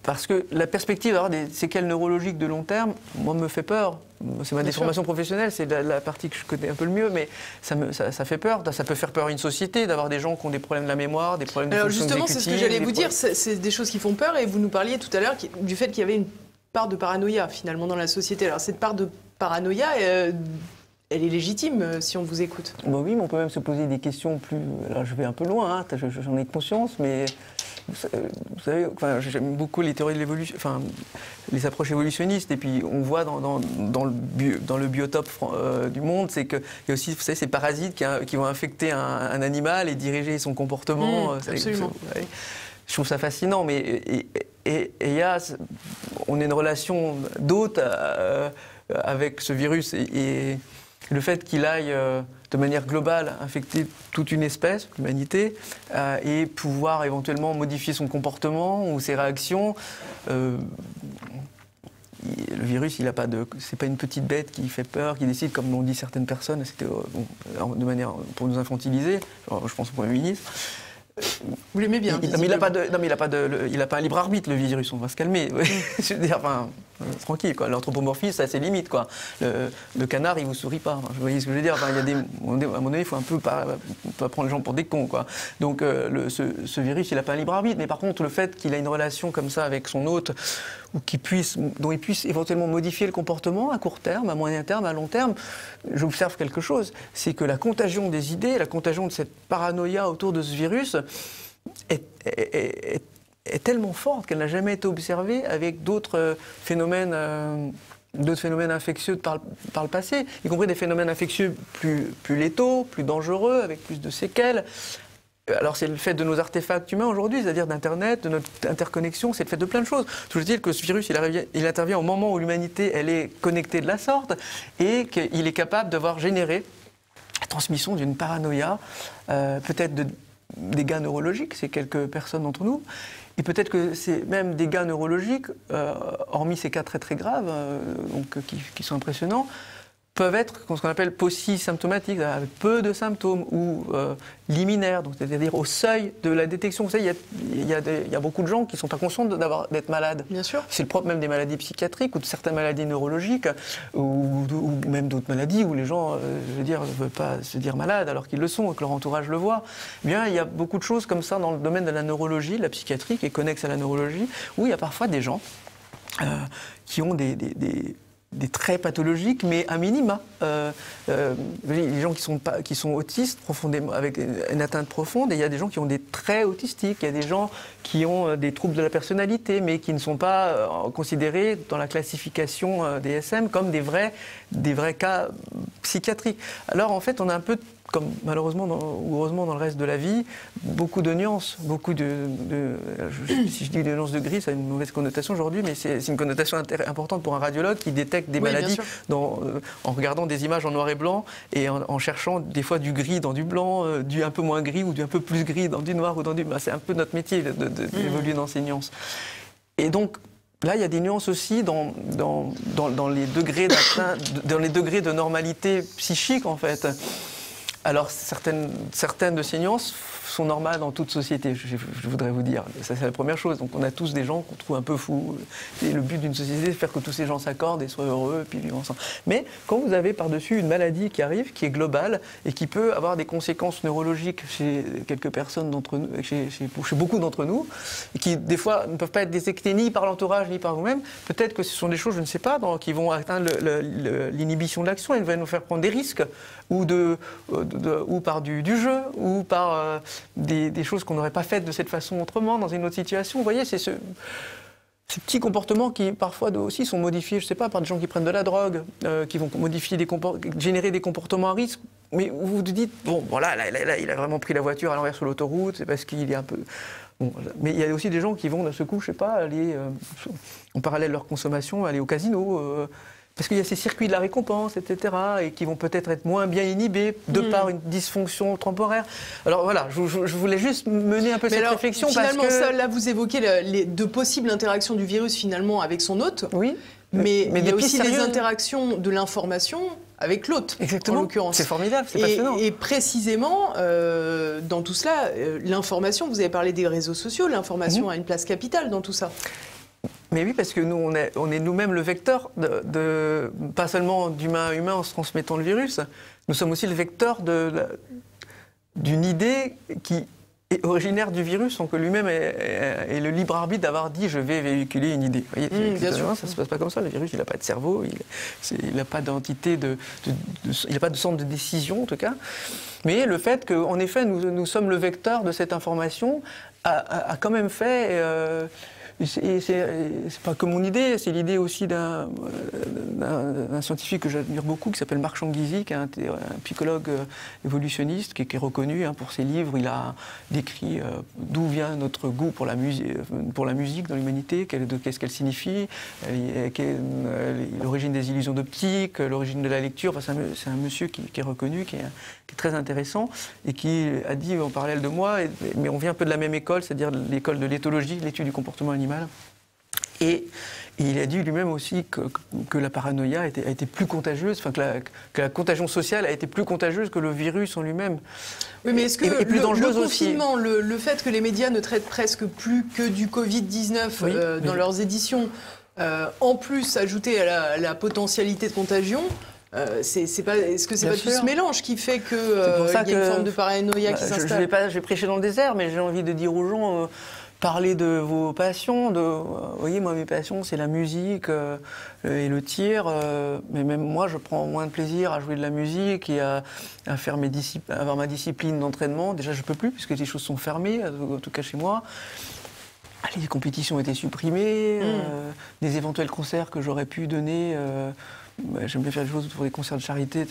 parce que la perspective d'avoir des séquelles neurologiques de long terme, moi, me fait peur. C'est ma déformation professionnelle, c'est la partie que je connais un peu le mieux, mais ça fait peur. Ça peut faire peur à une société d'avoir des gens qui ont des problèmes de la mémoire, des problèmes de fonction exécutive. Justement, c'est ce que j'allais vous dire, c'est des choses qui font peur, et vous nous parliez tout à l'heure du fait qu'il y avait une part de paranoïa, finalement, dans la société. Alors, cette part de paranoïa, elle est légitime, si on vous écoute. Bon, oui, mais on peut même se poser des questions plus... Alors, je vais un peu loin, j'en ai conscience, mais... Vous savez, j'aime beaucoup les théories de l'évolution, les approches évolutionnistes, et puis on voit dans le biotope du monde, c'est qu'il y a aussi, vous savez, ces parasites qui vont infecter un animal et diriger son comportement. Absolument. Je trouve ça fascinant, mais on a une relation d'hôte avec ce virus, et le fait qu'il aille de manière globale infecter toute une espèce, l'humanité, et pouvoir éventuellement modifier son comportement ou ses réactions. Le virus, c'est pas une petite bête qui fait peur, qui décide, comme l'ont dit certaines personnes, c'était de manière pour nous infantiliser. Je pense au Premier ministre. Vous l'aimez bien. Il n'a pas un libre arbitre, le virus, on va se calmer. Je veux dire, tranquille, quoi. L'anthropomorphisme, ça a ses limites, quoi. Le canard, il vous sourit pas. Vous voyez ce que je veux dire. À un moment donné, il faut un peu pas prendre les gens pour des cons, quoi. Donc, ce virus, il n'a pas un libre arbitre. Mais par contre, le fait qu'il a une relation comme ça avec son hôte, ou dont ils puissent éventuellement modifier le comportement à court terme, à moyen terme, à long terme, j'observe quelque chose, c'est que la contagion des idées, la contagion de cette paranoïa autour de ce virus est tellement forte qu'elle n'a jamais été observée avec d'autres phénomènes infectieux par le passé, y compris des phénomènes infectieux plus létaux, plus dangereux, avec plus de séquelles. Alors c'est le fait de nos artefacts humains aujourd'hui, c'est-à-dire d'Internet, de notre interconnexion, c'est le fait de plein de choses. Toujours est-il que ce virus, il intervient au moment où l'humanité, elle est connectée de la sorte, et qu'il est capable d'avoir généré la transmission d'une paranoïa, peut-être de dégâts neurologiques, c'est quelques personnes d'entre nous, et peut-être que c'est même des dégâts neurologiques, hormis ces cas très très graves, qui sont impressionnants, peuvent être ce qu'on appelle pauci-symptomatiques, avec peu de symptômes, ou liminaires, donc c'est-à-dire au seuil de la détection. Vous savez, il y a beaucoup de gens qui ne sont pas conscients d'être malades. Bien sûr. C'est le propre même des maladies psychiatriques ou de certaines maladies neurologiques, ou même d'autres maladies où les gens, ne veulent pas se dire malades alors qu'ils le sont et que leur entourage le voit. Eh bien, il y a beaucoup de choses comme ça dans le domaine de la neurologie, de la psychiatrie, qui est connexe à la neurologie, où il y a parfois des gens qui ont des traits pathologiques, mais à minima. Les gens qui sont autistes profondément, avec une atteinte profonde, et il y a des gens qui ont des traits autistiques, il y a des gens qui ont des troubles de la personnalité, mais qui ne sont pas considérés dans la classification DSM comme des vrais cas psychiatriques. Alors en fait, on a un peu, comme malheureusement ou heureusement dans le reste de la vie, beaucoup de nuances, si je dis des nuances de gris, ça a une mauvaise connotation aujourd'hui, mais c'est une connotation importante pour un radiologue qui détecte des maladies en regardant des images en noir et blanc et en cherchant des fois du gris dans du blanc, du un peu moins gris ou du un peu plus gris dans du noir ou dans du... C'est un peu notre métier d'évoluer dans ces nuances. Et donc, là, il y a des nuances aussi dans les degrés dans les degrés de normalité psychique, en fait. Alors, certaines de ces nuances sont normales dans toute société, je voudrais vous dire. Ça, c'est la première chose. Donc, on a tous des gens qu'on trouve un peu fous. Et le but d'une société, c'est de faire que tous ces gens s'accordent et soient heureux et puis vivent ensemble. Mais quand vous avez par-dessus une maladie qui arrive, qui est globale et qui peut avoir des conséquences neurologiques chez quelques personnes d'entre nous, chez beaucoup d'entre nous, et qui, des fois, ne peuvent pas être détectées ni par l'entourage ni par vous-même, peut-être que ce sont des choses, je ne sais pas, qui vont atteindre l'inhibition de l'action et vont nous faire prendre des risques, ou par du jeu, ou par des choses qu'on n'aurait pas faites de cette façon autrement, dans une autre situation. Vous voyez, c'est ces petits comportements qui, parfois, aussi sont modifiés, je ne sais pas, par des gens qui prennent de la drogue, qui vont générer des comportements à risque. Mais vous vous dites, bon, voilà, là, il a vraiment pris la voiture à l'envers sur l'autoroute, c'est parce qu'il est un peu... Bon, mais il y a aussi des gens qui vont, d'un seul coup, je ne sais pas, aller, en parallèle de leur consommation, aller au casino... parce qu'il y a ces circuits de la récompense, etc., et qui vont peut-être être moins bien inhibés de par une dysfonction temporaire. Alors voilà, je voulais juste mener un peu cette réflexion. Finalement, parce que... là, vous évoquez les de possibles interactions du virus, finalement, avec son hôte. Oui. Mais il y a aussi des interactions de l'information avec l'hôte, exactement, en l'occurrence. C'est formidable, c'est passionnant. Et précisément, dans tout cela, l'information, vous avez parlé des réseaux sociaux, l'information a une place capitale dans tout ça. Mais oui, parce que nous, on est nous-mêmes le vecteur pas seulement d'humain à humain en se transmettant le virus, nous sommes aussi le vecteur d'une idée qui est originaire du virus, sans que lui-même ait le libre arbitre d'avoir dit « je vais véhiculer une idée ». Vous voyez, bien sûr. Ça ne se passe pas comme ça, le virus, il n'a pas de cerveau, il n'a pas d'entité, il n'a pas de centre de décision en tout cas. Mais le fait qu'en effet, nous sommes le vecteur de cette information a quand même fait... Et c'est pas que mon idée, c'est l'idée aussi d'un scientifique que j'admire beaucoup, qui s'appelle Marc Changizi, qui est un psychologue évolutionniste, qui est reconnu pour ses livres. Il a décrit d'où vient notre goût pour la musique dans l'humanité, qu'est-ce qu'elle signifie, l'origine des illusions d'optique, l'origine de la lecture. Enfin, c'est un monsieur qui est reconnu, qui est très intéressant, et qui a dit en parallèle de moi, mais on vient un peu de la même école, c'est-à-dire l'école de l'éthologie, l'étude du comportement animal. Et il a dit lui-même aussi que la paranoïa a été plus contagieuse, enfin que la contagion sociale a été plus contagieuse que le virus en lui-même. Oui, mais est-ce que et plus dangereuse le confinement, le fait que les médias ne traitent presque plus que du Covid-19 dans leurs éditions, en plus ajouté à la potentialité de contagion, est-ce que c'est pas tout ce mélange qui fait qu'il y a une forme de paranoïa qui s'installe? Je vais prêcher dans le désert, mais j'ai envie de dire aux gens... parler de vos passions. Vous voyez, moi, mes passions, c'est la musique et le tir. Mais même moi, je prends moins de plaisir à jouer de la musique et à faire avoir ma discipline d'entraînement. Déjà, je ne peux plus, puisque les choses sont fermées, en tout cas chez moi. Les compétitions ont été supprimées. Des éventuels concerts que j'aurais pu donner... j'aime bien faire des choses pour des concerts de charité.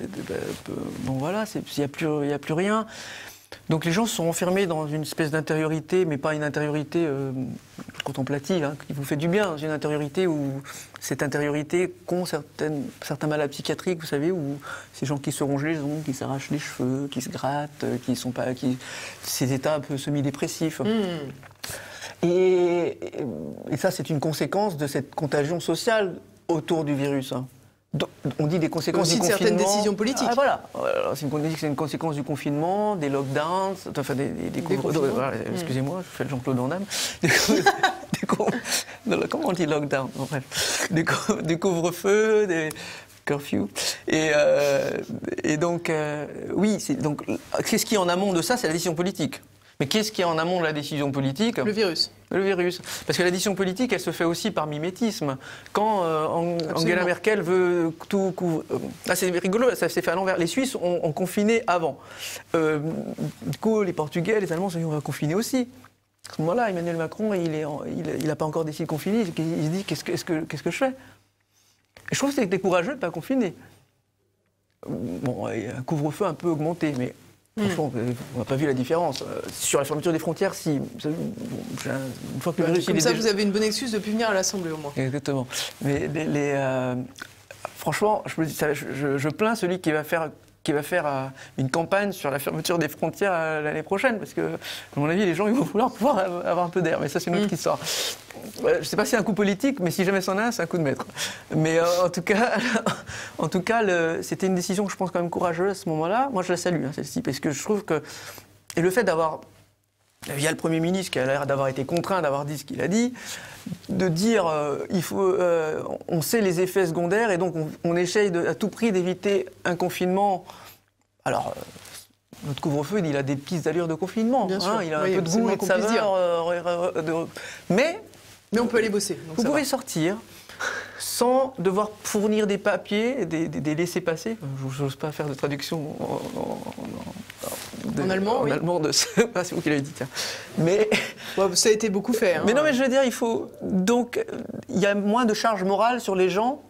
Bon, voilà, il n'y a plus rien. Donc les gens sont enfermés dans une espèce d'intériorité, mais pas une intériorité contemplative, hein, qui vous fait du bien, dans une intériorité où cette intériorité qu'ont certains malades psychiatriques, vous savez, où ces gens qui se rongent les ongles, qui s'arrachent les cheveux, qui se grattent, ces états un peu semi-dépressifs. Et ça, c'est une conséquence de cette contagion sociale autour du virus. Hein. On dit des conséquences aussi du de confinement. certaines décisions politiques. Ah, voilà. C'est une conséquence du confinement, des lockdowns, enfin des couvre-feux. Voilà, excusez-moi, je fais le Jean-Claude Van Damme. Comment on dit lockdown? Bref. Des couvre-feux, des curfews. Et donc, oui, donc, qu'est-ce qui est en amont de ça? C'est la décision politique. Mais qu'est-ce qui est en amont de la décision politique? Le virus. Le virus. Parce que la décision politique, elle se fait aussi par mimétisme. Quand Angela Merkel veut tout couvrir... c'est rigolo, ça s'est fait à l'envers. Les Suisses ont confiné avant. Du coup, les Portugais, les Allemands se sont dit on va confiner aussi. À ce moment-là, Emmanuel Macron, il n'a pas encore décidé de confiner. Il se dit qu'est-ce que je fais? Et je trouve que c'était courageux de ne pas confiner. Bon, il y a un couvre-feu un peu augmenté, mais... Franchement, on n'a pas vu la différence. Sur la fermeture des frontières, si. Une fois que le virus, comme ça, vous avez une bonne excuse de ne plus venir à l'Assemblée, au moins. Exactement. Mais franchement, je plains celui qui va faire une campagne sur la fermeture des frontières l'année prochaine, parce que, à mon avis, les gens ils vont vouloir pouvoir avoir un peu d'air. Mais ça, c'est une autre histoire. Je ne sais pas si c'est un coup politique, mais si jamais c'en a un, c'est un coup de maître. Mais en tout cas, c'était une décision que je pense quand même courageuse à ce moment-là. Moi, je la salue, hein, celle-ci, parce que je trouve que... Et le fait d'avoir... Il y a le Premier ministre qui a l'air d'avoir été contraint d'avoir dit ce qu'il a dit, de dire on sait les effets secondaires et donc on essaye à tout prix d'éviter un confinement. Alors, notre couvre-feu, il a des petites allures de confinement. Bien sûr. Il a un peu de goût et de saveur. Mais on peut aller bosser. Vous pouvez sortir sans devoir fournir des papiers, des laissez-passer. Je n'ose pas faire de traduction en allemand, oui. Allemand de c'est vous qui l'avez dit, tiens. Mais ça a été beaucoup fait. Hein. Mais non, mais je veux dire, il y a moins de charge morale sur les gens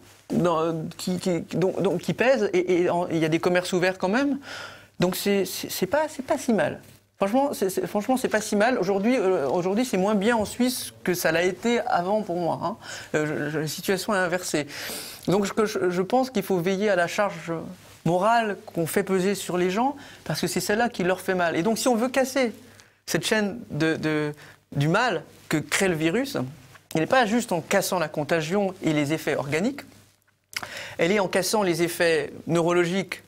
qui pèsent et il y a des commerces ouverts quand même. Donc c'est pas si mal. Franchement, c'est pas si mal. Aujourd'hui, c'est moins bien en Suisse que ça l'a été avant pour moi. Hein. La situation est inversée. Donc je pense qu'il faut veiller à la charge morale qu'on fait peser sur les gens, parce que c'est celle-là qui leur fait mal. Et donc si on veut casser cette chaîne du mal que crée le virus, il n'est pas juste en cassant la contagion et les effets organiques, elle est en cassant les effets neurologiques,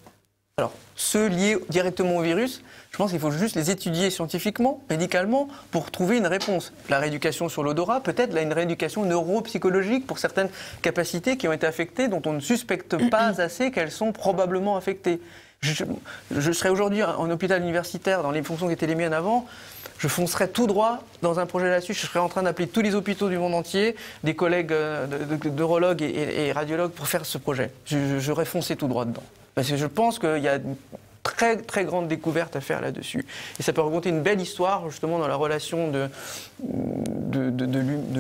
alors ceux liés directement au virus. Je pense qu'il faut juste les étudier scientifiquement, médicalement, pour trouver une réponse. La rééducation sur l'odorat, peut-être une rééducation neuropsychologique pour certaines capacités qui ont été affectées, dont on ne suspecte pas assez qu'elles sont probablement affectées. Je serais aujourd'hui en hôpital universitaire, dans les fonctions qui étaient les miennes avant, je foncerais tout droit dans un projet là-dessus. Je serais en train d'appeler tous les hôpitaux du monde entier, des collègues d'urologues et radiologues pour faire ce projet. J'aurais foncé tout droit dedans. Parce que je pense qu'il y a une très, très grande découverte à faire là-dessus. Et ça peut raconter une belle histoire, justement, dans la relation de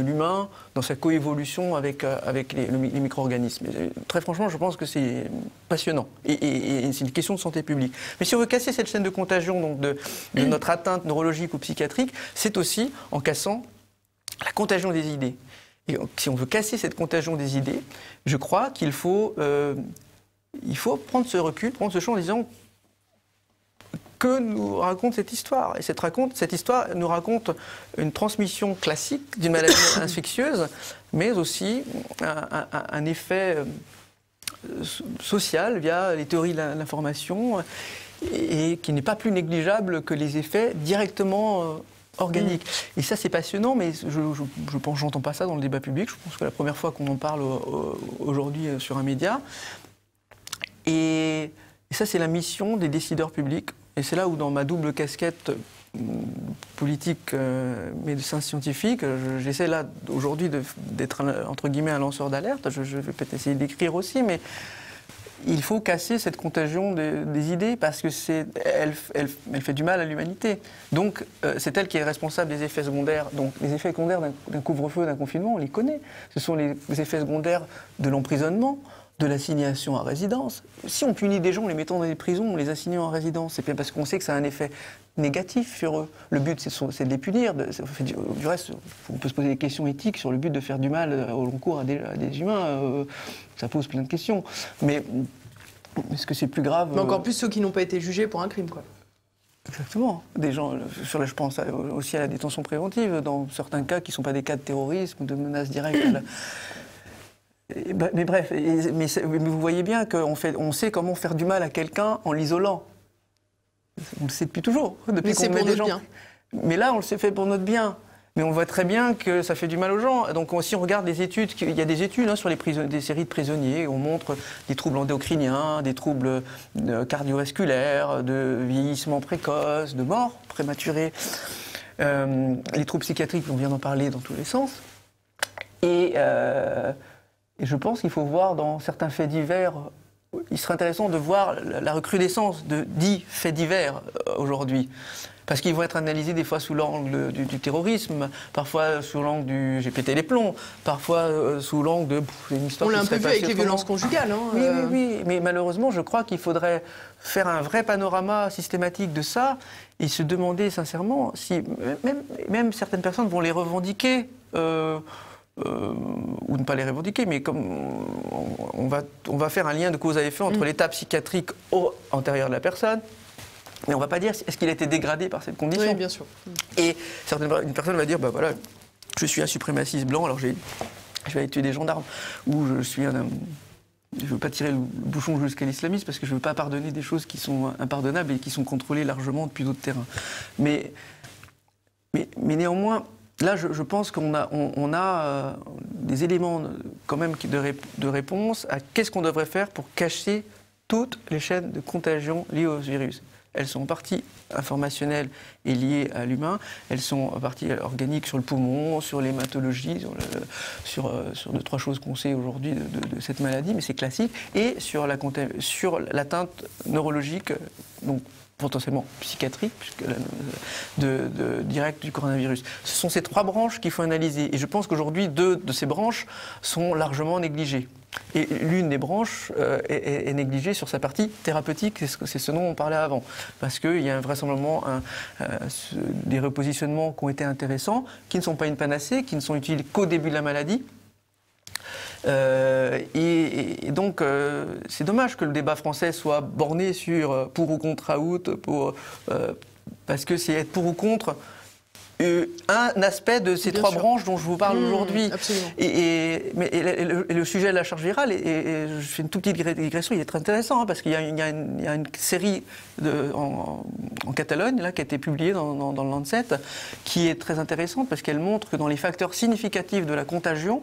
l'humain, dans sa coévolution avec les micro-organismes. Très franchement, je pense que c'est passionnant. Et c'est une question de santé publique. Mais si on veut casser cette chaîne de contagion donc de notre atteinte neurologique ou psychiatrique, c'est aussi en cassant la contagion des idées. Et si on veut casser cette contagion des idées, je crois qu'il faut prendre ce recul, prendre ce champ en disant que nous raconte cette histoire. Et cette histoire nous raconte une transmission classique d'une maladie infectieuse, mais aussi un effet social via les théories de l'information, et qui n'est pas plus négligeable que les effets directement organiques. Et ça, c'est passionnant, mais je pense, j'entends pas ça dans le débat public. Je pense que la première fois qu'on en parle aujourd'hui sur un média. Et ça, c'est la mission des décideurs publics. Et c'est là où, dans ma double casquette politique, médecin scientifique, j'essaie là aujourd'hui d'être entre guillemets un lanceur d'alerte. Je vais peut-être essayer d'écrire aussi, mais il faut casser cette contagion des idées parce que elle fait du mal à l'humanité. Donc c'est elle qui est responsable des effets secondaires. Donc les effets secondaires d'un couvre-feu, d'un confinement, on les connaît. Ce sont les effets secondaires de l'emprisonnement, de l'assignation à résidence. Si on punit des gens en les mettant dans des prisons, on les assigne en résidence, c'est bien parce qu'on sait que ça a un effet négatif sur eux. Le but, c'est de les punir. Du reste, on peut se poser des questions éthiques sur le but de faire du mal au long cours à des humains. Ça pose plein de questions. Mais est-ce que c'est plus grave Mais encore plus ceux qui n'ont pas été jugés pour un crime, quoi. Exactement. Des gens, je pense aussi à la détention préventive, dans certains cas qui ne sont pas des cas de terrorisme ou de menaces directes. Mais bref, mais vous voyez bien qu'on sait comment faire du mal à quelqu'un en l'isolant. On le sait depuis toujours. Depuis mais c'est pour notre bien. Mais là, on le sait fait pour notre bien. Mais on voit très bien que ça fait du mal aux gens. Donc si on regarde les études, il y a des études sur des séries de prisonniers, on montre des troubles endocriniens, des troubles cardiovasculaires, de vieillissement précoce, de mort prématurée, les troubles psychiatriques, on vient d'en parler dans tous les sens. Et je pense qu'il faut voir dans certains faits divers, il serait intéressant de voir la recrudescence de dits faits divers aujourd'hui. Parce qu'ils vont être analysés des fois sous l'angle du terrorisme, parfois sous l'angle du j'ai pété les plombs, parfois sous l'angle de une histoire. On l'a un peu vu avec les violences conjugales. Hein, oui, mais malheureusement, je crois qu'il faudrait faire un vrai panorama systématique de ça et se demander sincèrement si même certaines personnes vont les revendiquer. Ou ne pas les revendiquer, mais comme on va faire un lien de cause à effet entre l'état psychiatrique antérieur de la personne, mais on ne va pas dire est-ce qu'il a été dégradé par cette condition. Oui, bien sûr. Et une personne va dire, bah voilà, je suis un suprémaciste blanc, alors je vais aller tuer des gendarmes, ou je suis je ne veux pas tirer le bouchon jusqu'à l'islamisme parce que je ne veux pas pardonner des choses qui sont impardonnables et qui sont contrôlées largement depuis d'autres terrains. Mais néanmoins, là, je pense qu'on a des éléments quand même de réponse à qu'est-ce qu'on devrait faire pour cacher toutes les chaînes de contagion liées au virus. Elles sont en partie informationnelles et liées à l'humain. Elles sont en partie organiques sur le poumon, sur l'hématologie, sur 2-3 choses qu'on sait aujourd'hui de cette maladie, mais c'est classique, et sur l'atteinte neurologique, donc potentiellement psychiatrique, direct du coronavirus. Ce sont ces 3 branches qu'il faut analyser. Et je pense qu'aujourd'hui, 2 de ces branches sont largement négligées. Et l'une des branches est négligée sur sa partie thérapeutique, c'est ce dont on parlait avant. Parce qu'il y a vraisemblablement des repositionnements qui ont été intéressants, qui ne sont pas une panacée, qui ne sont utiles qu'au début de la maladie. Et donc, c'est dommage que le débat français soit borné sur pour ou contre out, parce que c'est être pour ou contre un aspect de ces 3 branches dont je vous parle aujourd'hui. Et le sujet de la charge virale, et je fais une toute petite digression, il est très intéressant, hein, parce qu'il y a une série en Catalogne là, qui a été publiée dans le Lancet, qui est très intéressante parce qu'elle montre que dans les facteurs significatifs de la contagion,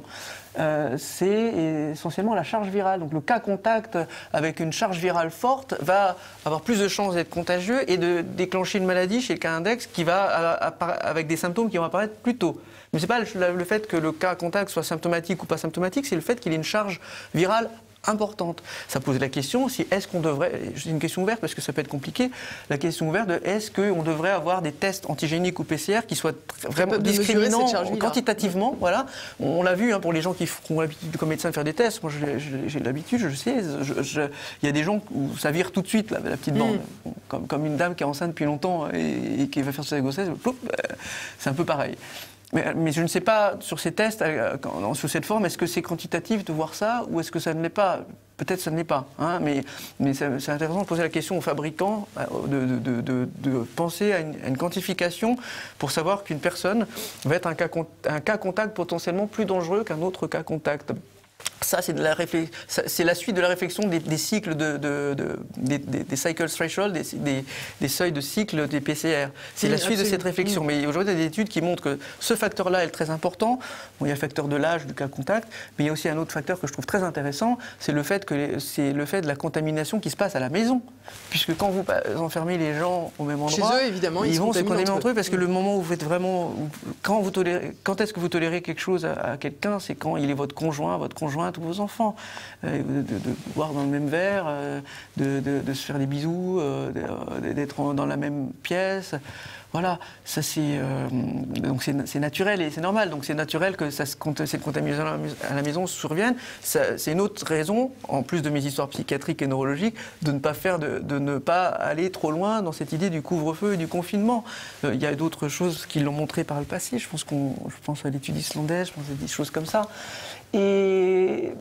c'est essentiellement la charge virale. Donc le cas contact avec une charge virale forte va avoir plus de chances d'être contagieux et de déclencher une maladie chez le cas index qui va avec des symptômes qui vont apparaître plus tôt. Mais ce n'est pas le fait que le cas contact soit symptomatique ou pas symptomatique, c'est le fait qu'il ait une charge virale importante. Ça pose la question si est-ce qu'on devrait, c'est une question ouverte parce que ça peut être compliqué, la question ouverte de est-ce qu'on devrait avoir des tests antigéniques ou PCR qui soient vraiment discriminants quantitativement, voilà. On l'a vu hein, pour les gens qui ont l'habitude comme médecin de faire des tests, moi j'ai l'habitude, je le sais, il y a des gens où ça vire tout de suite la petite bande, comme une dame qui est enceinte depuis longtemps et qui va faire sa grossesse, c'est un peu pareil. Mais je ne sais pas, sur ces tests, sous cette forme, est-ce que c'est quantitatif de voir ça ou est-ce que ça ne l'est pas? Peut-être que ça ne l'est pas. Hein, mais c'est intéressant de poser la question aux fabricants de penser à une quantification pour savoir qu'une personne va être un cas contact potentiellement plus dangereux qu'un autre cas contact. Ça, c'est la suite de la réflexion des cycles des cycle threshold, des seuils de cycle des PCR. C'est la suite de cette réflexion. Mais aujourd'hui, il y a des études qui montrent que ce facteur-là est très important. Bon, il y a le facteur de l'âge, du cas contact, mais il y a aussi un autre facteur que je trouve très intéressant, c'est le fait de la contamination qui se passe à la maison. Puisque quand vous enfermez les gens au même endroit, chez eux, évidemment, ils vont se contaminer entre eux, parce que le moment où vous faites vraiment... Quand est-ce que vous tolérez quelque chose à quelqu'un, c'est quand il est votre conjoint, tous vos enfants, de boire dans le même verre, de se faire des bisous, d'être dans la même pièce. Voilà, ça donc c'est naturel et c'est normal. Donc c'est naturel que cette contamination à la maison survienne. C'est une autre raison, en plus de mes histoires psychiatriques et neurologiques, de ne pas aller trop loin dans cette idée du couvre-feu et du confinement. Il y a d'autres choses qui l'ont montré par le passé. Je pense à l'étude islandaise, je pense à des choses comme ça. Et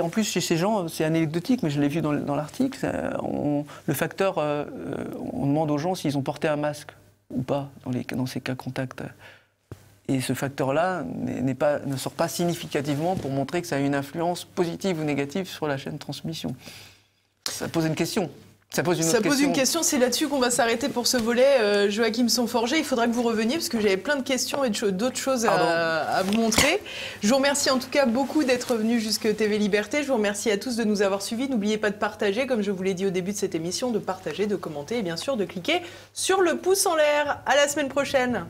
en plus, chez ces gens, c'est anecdotique, mais je l'ai vu dans l'article, le facteur, on demande aux gens s'ils ont porté un masque ou pas dans ces cas contacts. Et ce facteur-là ne sort pas significativement pour montrer que ça a une influence positive ou négative sur la chaîne de transmission. Ça pose une question. Ça pose une question, c'est là-dessus qu'on va s'arrêter pour ce volet. Joachim Sonforger, il faudra que vous reveniez parce que j'avais plein de questions et d'autres choses à vous montrer. Je vous remercie en tout cas beaucoup d'être venu jusque TV Liberté. Je vous remercie à tous de nous avoir suivis. N'oubliez pas de partager, comme je vous l'ai dit au début de cette émission, de partager, de commenter et bien sûr de cliquer sur le pouce en l'air. À la semaine prochaine.